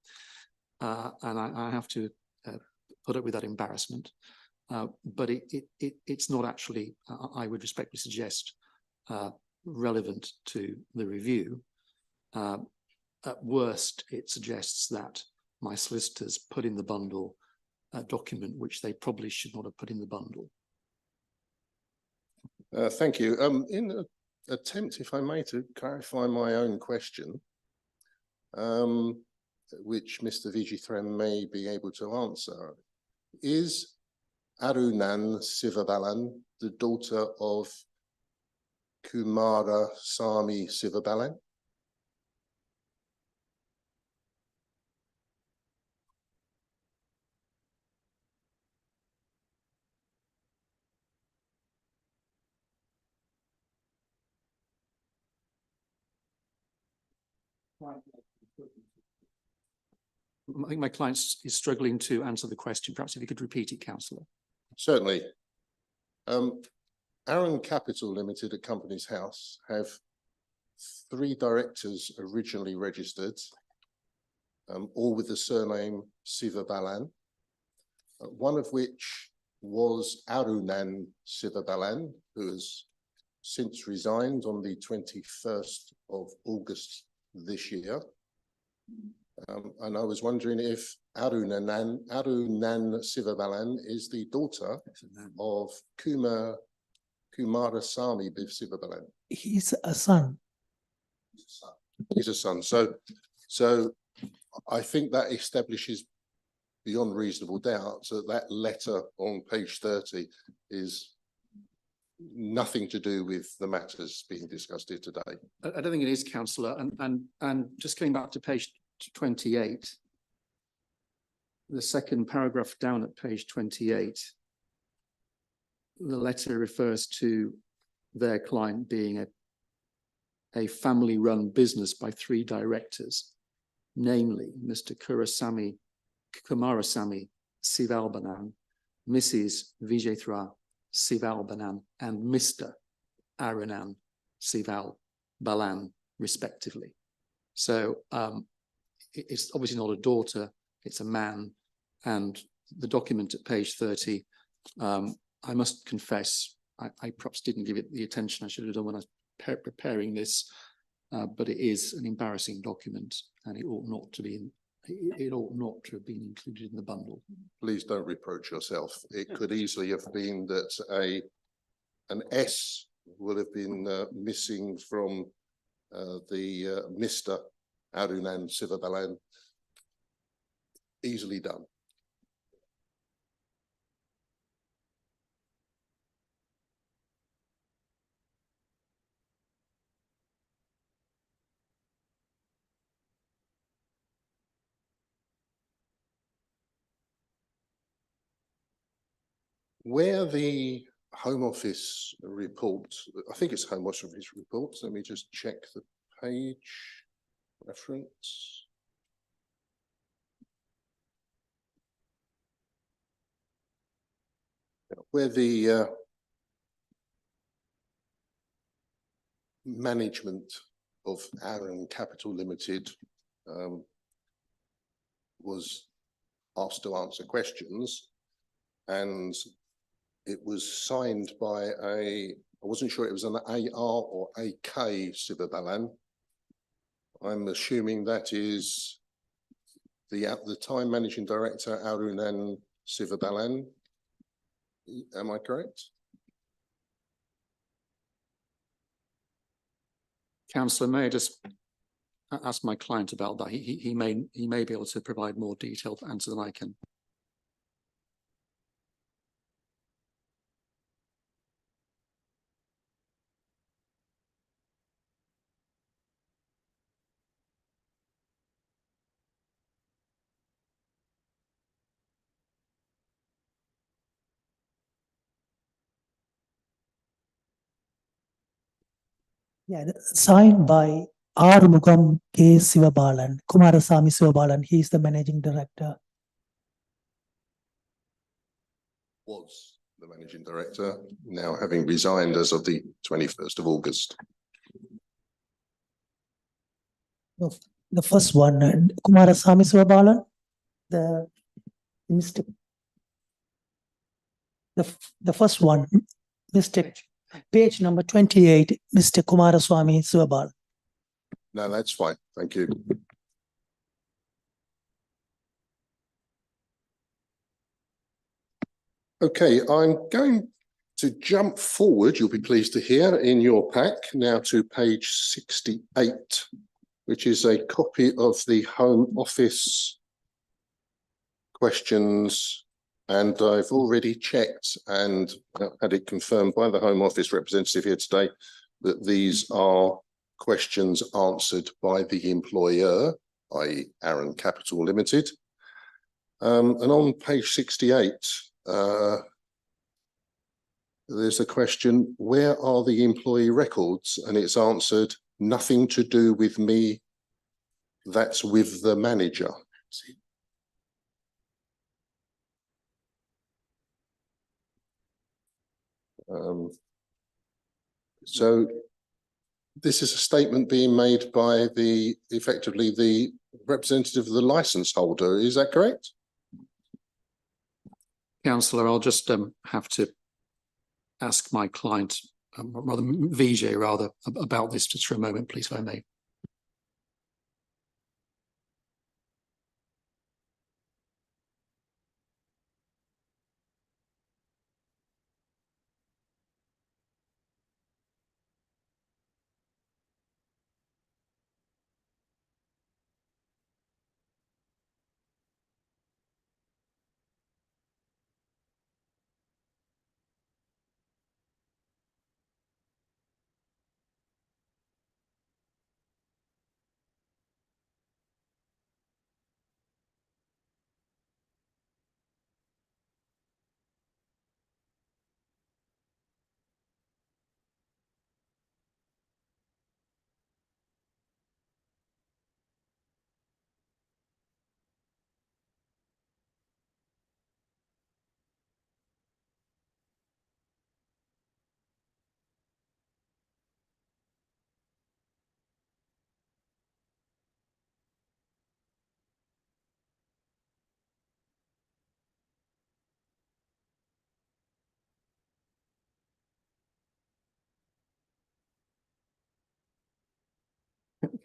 and I have to put up with that embarrassment. But it's not actually, I would respectfully suggest, relevant to the review. At worst, it suggests that my solicitors put in the bundle a document which they probably should not have put in the bundle. Thank you. In an attempt, if I may, to clarify my own question, which Mr. Vijaythram may be able to answer, is Arunan Sivabalan the daughter of Kumara Sami Sivabalan? I think my client is struggling to answer the question. Perhaps if you could repeat it, Councillor. Certainly. Arun Capital Limited at Companies House have 3 directors originally registered, all with the surname Sivabalan, one of which was Arunan Sivabalan, who has since resigned on the 21st of August this year. And I was wondering if Arunan Sivabalan is the daughter of Kumara Sami Sivabalan. He's a son. He's a son. So I think that establishes beyond reasonable doubt that that letter on page 30 is nothing to do with the matters being discussed here today. I don't think it is, Councillor. And just coming back to page 28, the second paragraph down at page 28, the letter refers to their client being a family-run business by 3 directors, namely Mr. Kumarasamy Sivalbanan, Mrs. Vijaythra Sivalbanan, and Mr. Arunan Sivalbalan, respectively. So it's obviously not a daughter, it's a man. And the document at page 30, I must confess, I perhaps didn't give it the attention I should have done when I was preparing this, but it is an embarrassing document and it ought not to be have been included in the bundle. Please don't reproach yourself. It could easily have been that an S would have been missing from the Mr. Arunan Sivabalan. Easily done. Where the Home Office report, I think it's Home Office report. Let me just check the page reference. Where the management of Arun Capital Limited was asked to answer questions, and it was signed by I wasn't sure it was an AR or AK Sivabalan. I'm assuming that is at the time managing director Arunan Sivabalan. Am I correct? Councillor, may I just ask my client about that? He may be able to provide more detailed answer than I can. Yeah, signed by R. Mugam K. Sivabalan, Kumarasamy Sivabalan. He is the managing director. Was the managing director, now having resigned as of the 21st of August. The first one, Kumarasamy Sivabalan, the Mr. The first one, Mr. Page number 28, Mr. Kumarasamy Sivabalan. No, that's fine. Thank you. Okay, I'm going to jump forward, you'll be pleased to hear, in your pack now to page 68, which is a copy of the Home Office questions. And I've already checked and had it confirmed by the Home Office representative here today that these are questions answered by the employer, i.e. Aaron Capital Limited. And on page 68, there's a question, where are the employee records? And it's answered, nothing to do with me, that's with the manager. So this is a statement being made by effectively the representative of the license holder, is that correct? Councillor, I'll just have to ask my client, rather VJ rather, about this just for a moment, please, if I may.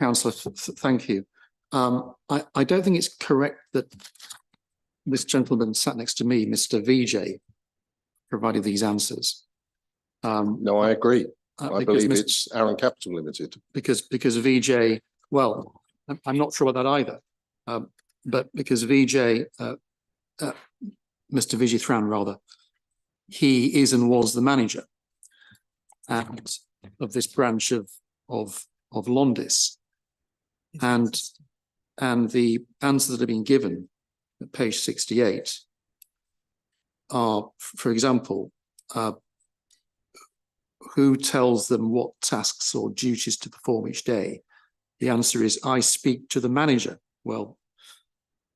Councillor, thank you. I don't think it's correct that this gentleman sat next to me, Mr. VJ, provided these answers. No, I agree. I believe Mr. it's Aaron Capital Limited. Because VJ, well, I'm not sure about that either. But because VJ, Mr. Vijaythran rather, he is and was the manager and of this branch of Londis. And the answers that have been given at page 68 are, for example, who tells them what tasks or duties to perform each day? The answer is, I speak to the manager. Well,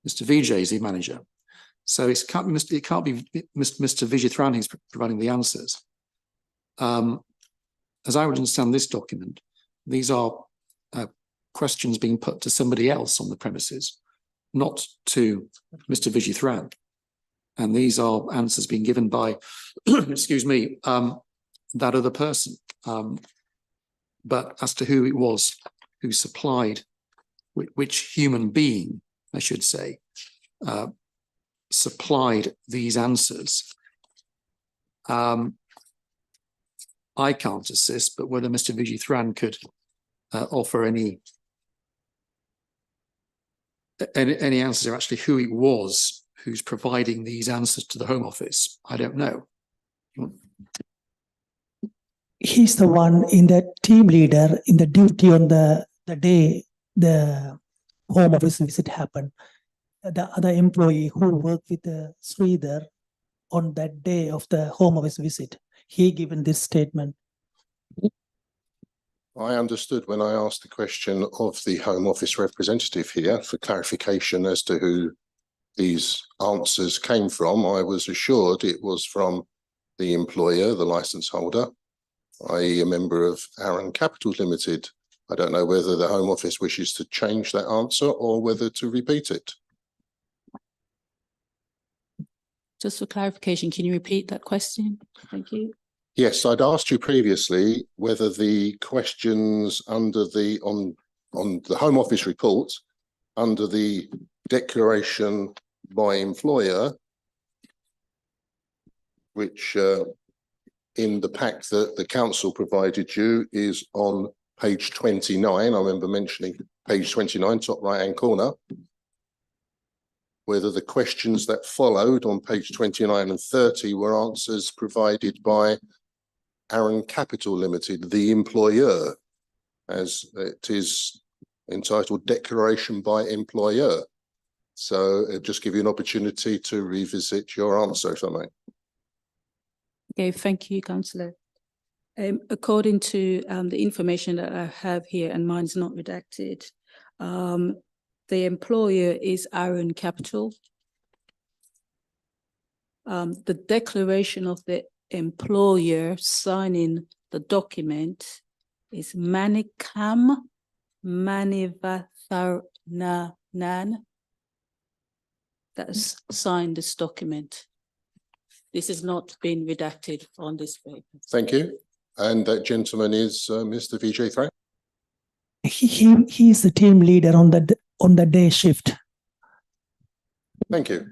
Mr. VJ is the manager. So it can't be Mr. Vijaythran who's providing the answers. As I would understand this document, these are questions being put to somebody else on the premises, not to Mr. Vijaythran. And these are answers being given by, excuse me, that other person. But as to who it was who supplied, which human being, I should say, supplied these answers, I can't assist, but whether Mr. Vijaythran could offer any answers are actually who it was who's providing these answers to the Home Office. I don't know. He's the one in the team leader in the duty on the day the Home Office visit happened. The other employee who worked with Sridhar on that day of the Home Office visit, he given this statement. I understood when I asked the question of the Home Office representative here for clarification as to who these answers came from, I was assured it was from the employer, the licence holder, i.e. a member of Aaron Capital Limited. I don't know whether the Home Office wishes to change that answer or whether to repeat it. Just for clarification, can you repeat that question? Thank you. Yes, I'd asked you previously whether the questions under the on the Home Office report under the declaration by employer, which in the pack that the council provided you is on page 29. I remember mentioning page 29, top right-hand corner. Whether the questions that followed on page 29 and 30 were answers provided by Aaron Capital Limited, the employer, as it is entitled Declaration by Employer. So it'll just give you an opportunity to revisit your answer, if I may. Okay, thank you, Councillor. According to the information that I have here, and mine's not redacted, the employer is Aaron Capital. The declaration of the employer signing the document is Manikam Manivatharanan. That has signed this document. This has not been redacted on this paper. Thank you. And that gentleman is Mr. Vijay Thran. He is the team leader on the day shift. Thank you.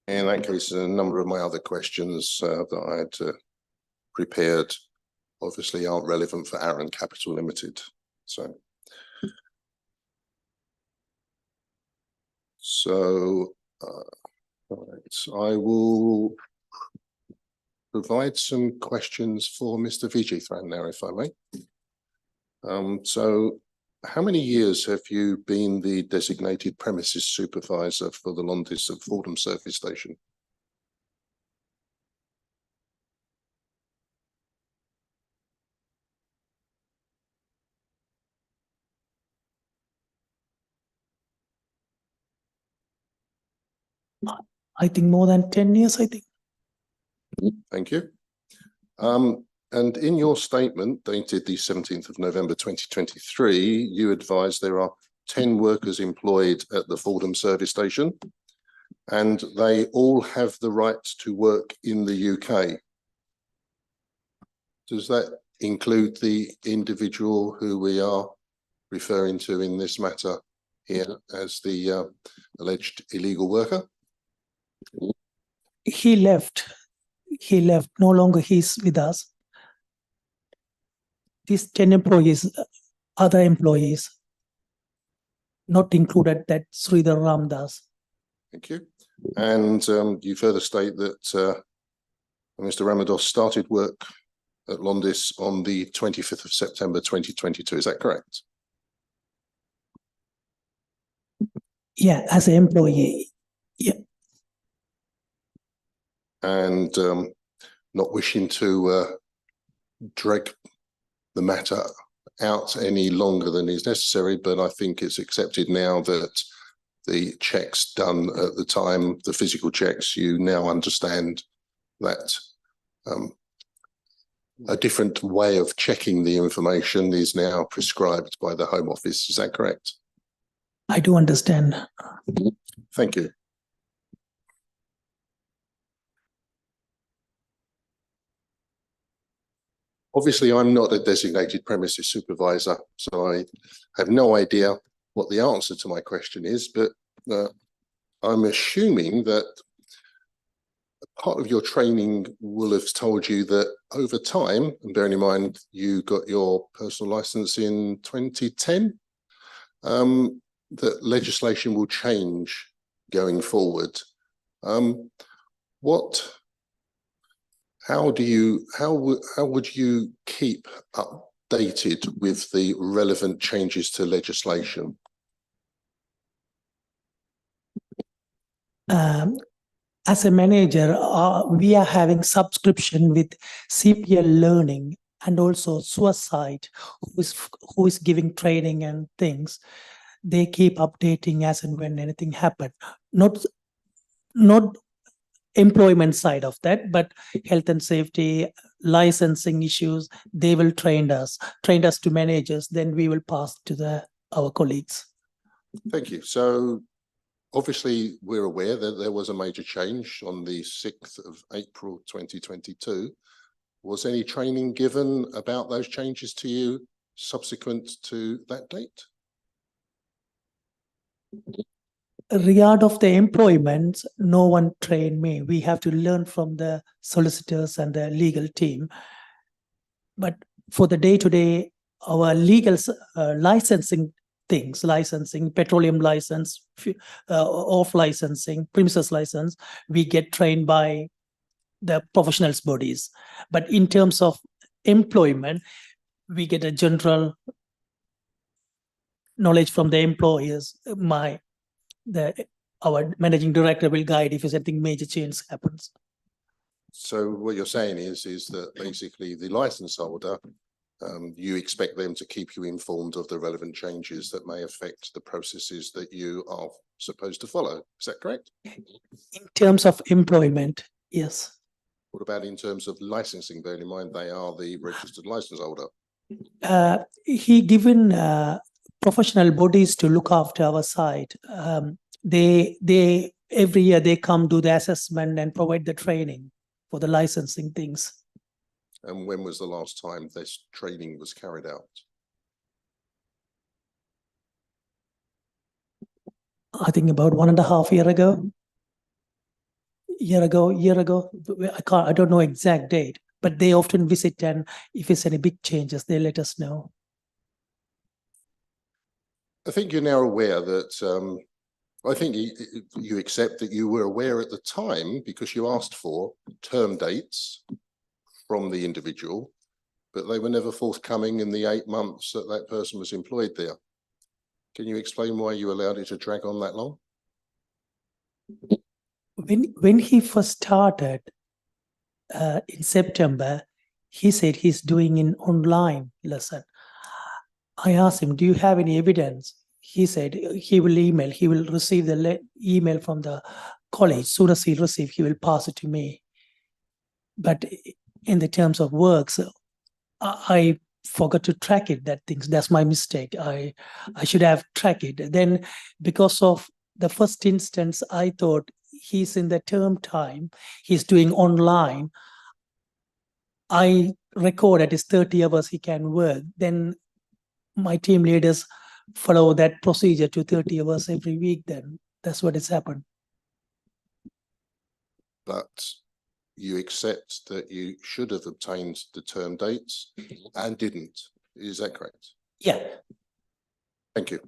In that case, a number of my other questions that I had prepared obviously aren't relevant for Aaron Capital Limited. So right, I will provide some questions for Mr. Vijay Thran now, if I may. So how many years have you been the designated premises supervisor for the Londis at Fordham Service Station? I think more than 10 years, I think. Thank you. And in your statement dated the 17th of November 2023, you advised there are 10 workers employed at the Fordham Service Station, and they all have the right to work in the UK. Does that include the individual who we are referring to in this matter here as the alleged illegal worker? He left. No longer he's with us. These 10 employees, other employees, not included that Sridhar Ramdas. Thank you. And you further state that Mr. Ramados started work at Londis on the 25th of September 2022. Is that correct? Yeah, as an employee. Yeah. And not wishing to drag the matter out any longer than is necessary, but I think it's accepted now that the checks done at the time, the physical checks, you now understand that a different way of checking the information is now prescribed by the Home Office. Is that correct? I do understand. Thank you. Obviously, I'm not a designated premises supervisor, so I have no idea what the answer to my question is, but I'm assuming that part of your training will have told you that over time, and bearing in mind you got your personal license in 2010, that legislation will change going forward. How would you keep updated with the relevant changes to legislation? As a manager, we are having subscription with CPL Learning and also Suicide, who is giving training and things. They keep updating as and when anything happens. Not employment side of that, but health and safety, licensing issues. They will train us to managers. Then we will pass to our colleagues. Thank you. So obviously, we're aware that there was a major change on the 6th of April 2022. Was any training given about those changes to you subsequent to that date? Regard of the employment, no one trained me. We have to learn from the solicitors and the legal team. But for the day-to-day, our legal licensing things, licensing, petroleum license, off licensing, premises license, we get trained by the professionals bodies. But in terms of employment, we get a general knowledge from the employers. Our managing director will guide if anything major change happens. So what you're saying is that basically the license holder, you expect them to keep you informed of the relevant changes that may affect the processes that you are supposed to follow. Is that correct? In terms of employment, yes. What about in terms of licensing? Bearing in mind they are the registered license holder. He given professional bodies to look after our site. They every year they come do the assessment and provide the training for the licensing things. And when was the last time this training was carried out? I think about 1.5 years ago. Year ago. I don't know exact date, but they often visit, and if there's any big changes, they let us know. I think you're now aware that, I think you accept that you were aware at the time because you asked for term dates from the individual, but they were never forthcoming in the 8 months that that person was employed there. Can you explain why you allowed it to drag on that long? When he first started in September, he said he's doing an online lesson. I asked him, do you have any evidence? He said he will receive the email from the college. Soon as he receives, he will pass it to me. But in the terms of works, I forgot to track it, that's my mistake. I should have tracked it. Then because of the first instance, I thought he's in the term time, he's doing online. I record at his 30 hours he can work. Then my team leaders follow that procedure to 30 hours every week. Then that's what has happened. But you accept that you should have obtained the term dates and didn't. Is that correct? Yeah. Thank you.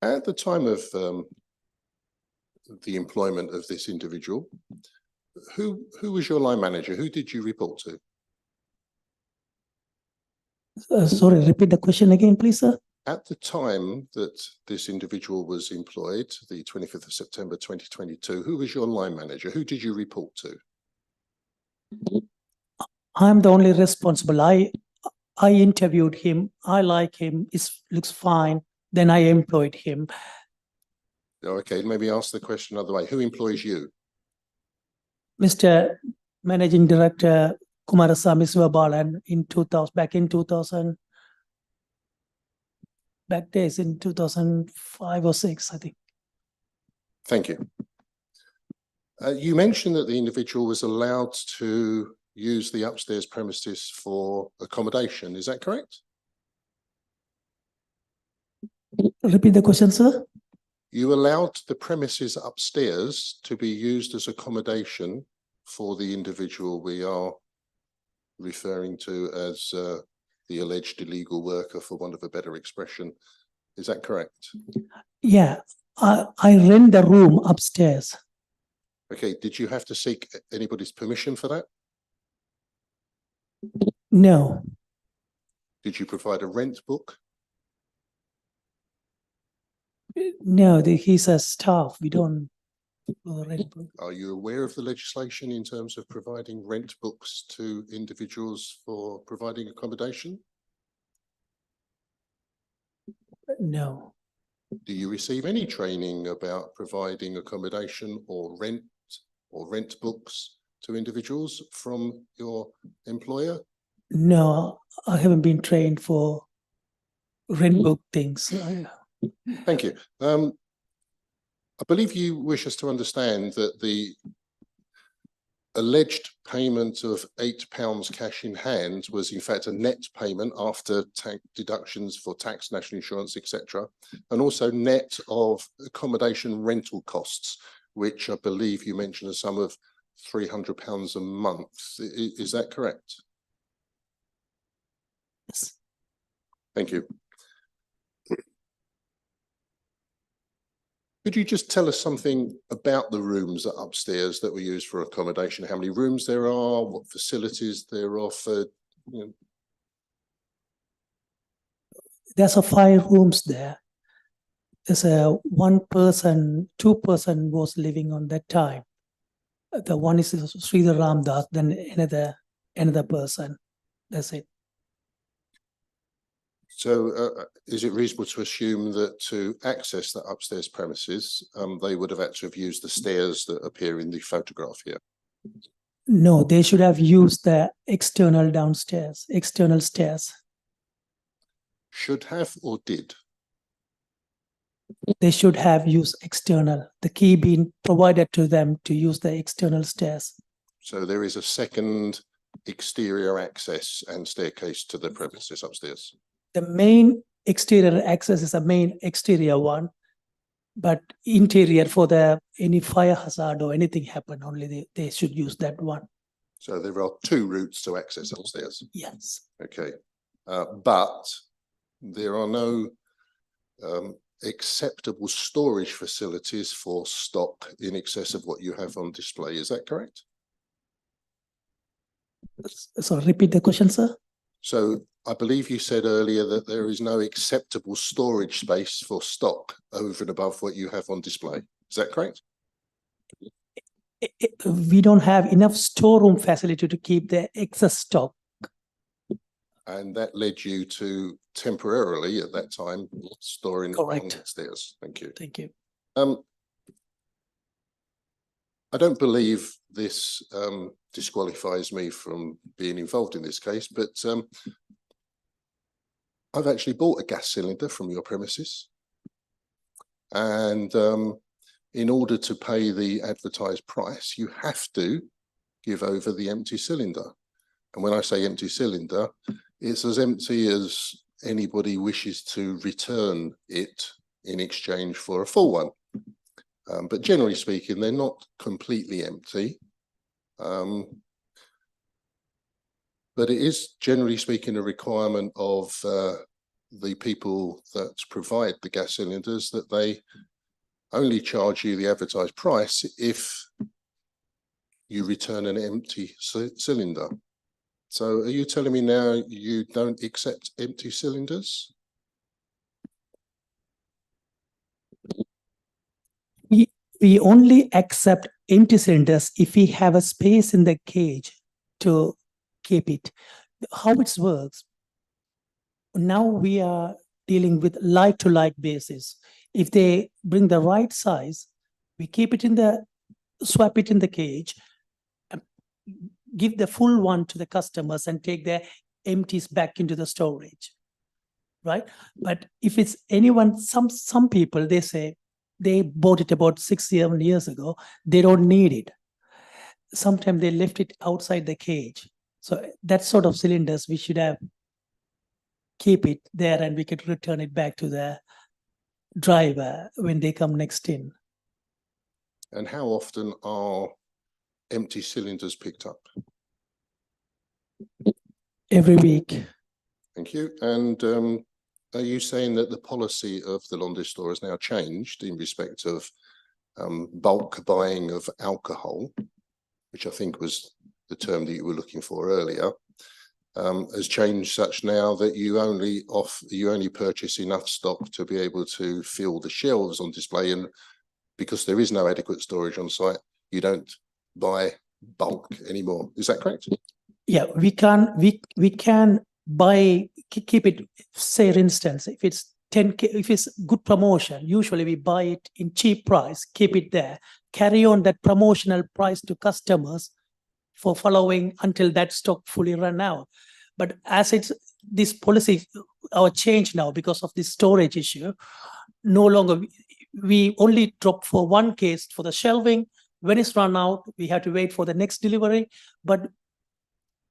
At the time of the employment of this individual, who was your line manager? Who did you report to? Sorry, repeat the question again, please, sir. At the time that this individual was employed, the 25th of September 2022, who was your line manager? Who did you report to? I'm the only responsible. I interviewed him. I like him. It looks fine. Then I employed him. Okay, maybe ask the question another way. Who employs you? Mr. Managing Director Kumarasamy Sivabalan in 2000, back in 2000, back days in 2005 or 6, I think. Thank you. You mentioned that the individual was allowed to use the upstairs premises for accommodation. Is that correct? Repeat the question, sir. You allowed the premises upstairs to be used as accommodation for the individual we are referring to as the alleged illegal worker, for want of a better expression. Is that correct? Yeah, I rent the room upstairs. Okay, did you have to seek anybody's permission for that? No, Did you provide a rent book? no, he's a staff. We don't do the rent book. Are you aware of the legislation in terms of providing rent books to individuals for providing accommodation? No, Do you receive any training about providing accommodation or rent books to individuals from your employer? no, I haven't been trained for rent book things. Thank you. I believe you wish us to understand that the alleged payment of £8 cash in hand was in fact a net payment after tax deductions for tax, national insurance, etc., and also net of accommodation rental costs, which I believe you mentioned a sum of £300 a month. Is that correct? Yes. Thank you. Could you just tell us something about the rooms upstairs that were used for accommodation? How many rooms there are, what facilities they're offered? You know. There's 5 rooms there. There's a 1 person, 2 person was living on that time. The one is Sridhar Ramdas, then another person. That's it. So is it reasonable to assume that to access the upstairs premises, they would have had to have used the stairs that appear in the photograph here? No, they should have used the external downstairs, external stairs. Should have or did? They should have used external, the key being provided to them to use the external stairs. So there is a second exterior access and staircase to the premises upstairs? The main exterior access is the main exterior one, but interior for any fire hazard or anything happen, only they should use that one. So there are 2 routes to access upstairs? Yes. Okay, but there are no acceptable storage facilities for stock in excess of what you have on display. Is that correct? So repeat the question, sir. So I believe you said earlier that there is no acceptable storage space for stock over and above what you have on display. Is that correct? We don't have enough storeroom facility to keep the excess stock. And that led you to temporarily at that time storing Correct. on stairs. Thank you. Thank you. I don't believe this disqualifies me from being involved in this case, but I've actually bought a gas cylinder from your premises. And in order to pay the advertised price, you have to give over the empty cylinder. And when I say empty cylinder, it's as empty as anybody wishes to return it in exchange for a full one. But generally speaking, they're not completely empty. But it is generally speaking a requirement of the people that provide the gas cylinders that they only charge you the advertised price if you return an empty cylinder. So are you telling me now you don't accept empty cylinders? We only accept empty cylinders if we have a space in the cage to keep it. How it works, now we are dealing with like-to-like basis. If they bring the right size, we keep it swap it in the cage. give the full one to the customers and take their empties back into the storage, right? But if it's anyone, some people, they say they bought it about 6-7 years ago, they don't need it. Sometimes they left it outside the cage. So that sort of cylinders, we should have keep it there and we could return it back to the driver when they come next in. And how often are empty cylinders picked up? Every week. Thank you. And are you saying that the policy of the Londis store has now changed in respect of bulk buying of alcohol, which I think was the term that you were looking for earlier, has changed such now that you only purchase enough stock to be able to fill the shelves on display, and because there is no adequate storage on site, you don't buy bulk anymore. Is that correct? Yeah, we can buy, keep it, say for instance, if it's 10K, if it's good promotion, usually we buy it in cheap price, keep it there, carry on that promotional price to customers for following until that stock fully run out. But as it's this policy, our change now because of this storage issue, no longer, we only drop for one case for the shelving. When it's run out, we have to wait for the next delivery. But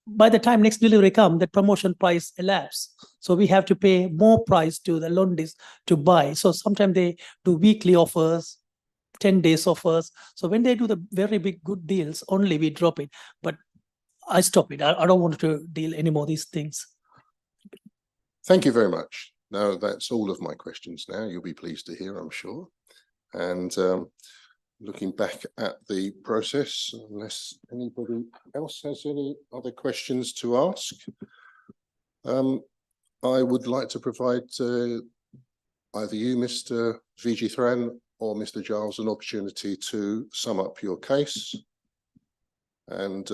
by the time next delivery comes, the promotion price elapses. So we have to pay more price to the Londis to buy. So sometimes they do weekly offers, 10 days offers. So when they do the very big good deals, only we drop it. But I stop it. I don't want to deal anymore these things. Thank you very much. Now that's all of my questions now. You'll be pleased to hear, I'm sure. And looking back at the process, unless anybody else has any other questions to ask, I would like to provide either you, Mr. Vijaythran, or Mr. Giles, an opportunity to sum up your case and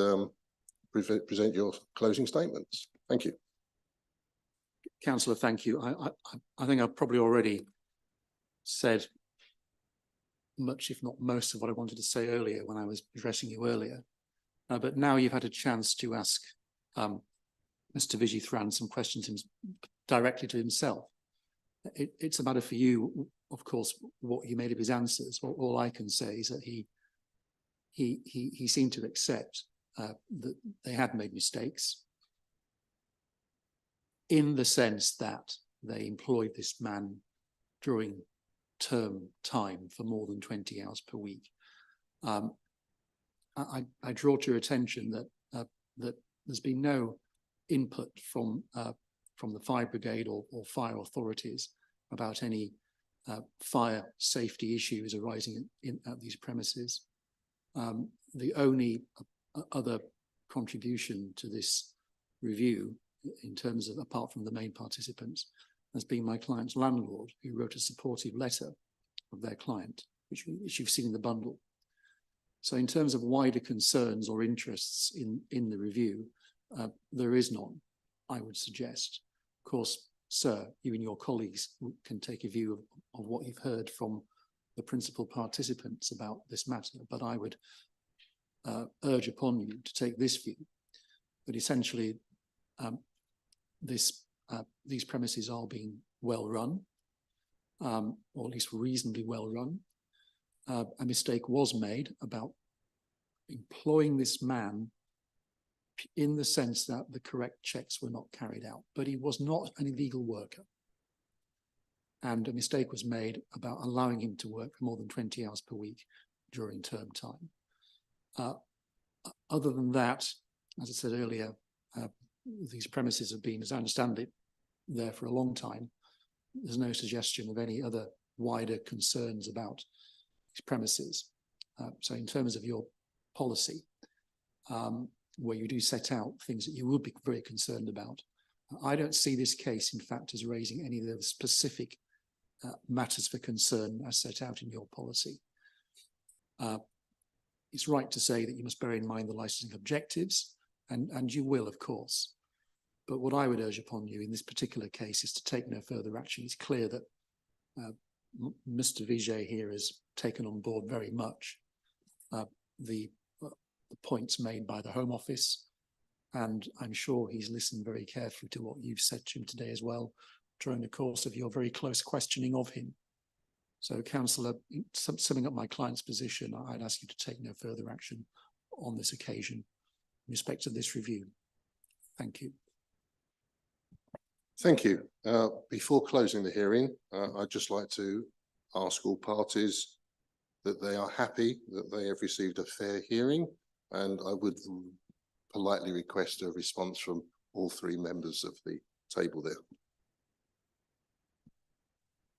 present your closing statements. Thank you. Councillor, thank you. I think I've probably already said much, if not most, of what I wanted to say earlier when I was addressing you earlier. But now you've had a chance to ask Mr. Vijaythran some questions directly to himself. It's a matter for you, of course, what you made of his answers. All I can say is that he seemed to accept that they had made mistakes, in the sense that they employed this man during term time for more than 20 hours per week. I draw to your attention that that there's been no input from the fire brigade or fire authorities about any fire safety issues arising at these premises. The only other contribution to this review, in terms of, apart from the main participants, has been my client's landlord, who wrote a supportive letter of their client, which you've seen in the bundle. So in terms of wider concerns or interests in the review, there is none, I would suggest. Of course, sir, you and your colleagues can take a view of what you've heard from the principal participants about this matter, but I would urge upon you to take this view, that essentially these premises are being well run, or at least reasonably well run. A mistake was made about employing this man in the sense that the correct checks were not carried out, but he was not an illegal worker. And a mistake was made about allowing him to work for more than 20 hours per week during term time. Other than that, as I said earlier, these premises have been, as I understand it, there for a long time. There's no suggestion of any other wider concerns about these premises. So in terms of your policy, where you do set out things that you would be very concerned about, I don't see this case, in fact, as raising any of the specific matters for concern as set out in your policy. It's right to say that you must bear in mind the licensing objectives, and you will, of course. But what I would urge upon you in this particular case is to take no further action. It's clear that Mr. Vijay here has taken on board very much the the points made by the Home Office. And I'm sure he's listened very carefully to what you've said to him today as well, during the course of your very close questioning of him. So, Councillor, summing up my client's position, I'd ask you to take no further action on this occasion in respect of this review. Thank you. Thank you. Before closing the hearing, I'd just like to ask all parties that they are happy that they have received a fair hearing, and I would politely request a response from all three members of the table there.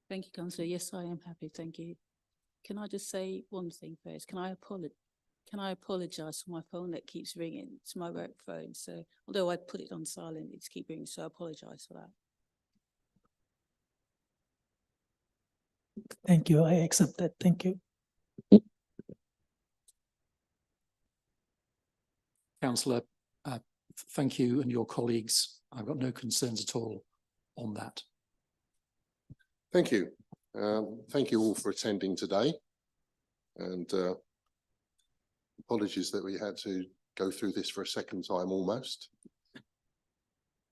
Thank you, Councillor. Yes, I am happy. Thank you. Can I just say one thing first? Can I apologise for my phone that keeps ringing? It's my work phone. So although I put it on silent, it's keep ringing. So I apologise for that. Thank you. I accept that. Thank you. Councillor, thank you and your colleagues. I've got no concerns at all on that. Thank you. Thank you all for attending today, and apologies that we had to go through this for a second time almost.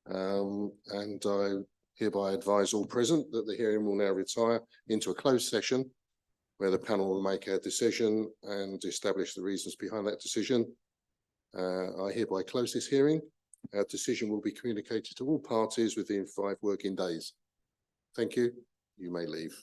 And I hereby advise all present that the hearing will now retire into a closed session where the panel will make a decision and establish the reasons behind that decision. I hereby close this hearing. Our decision will be communicated to all parties within 5 working days. Thank you. You may leave.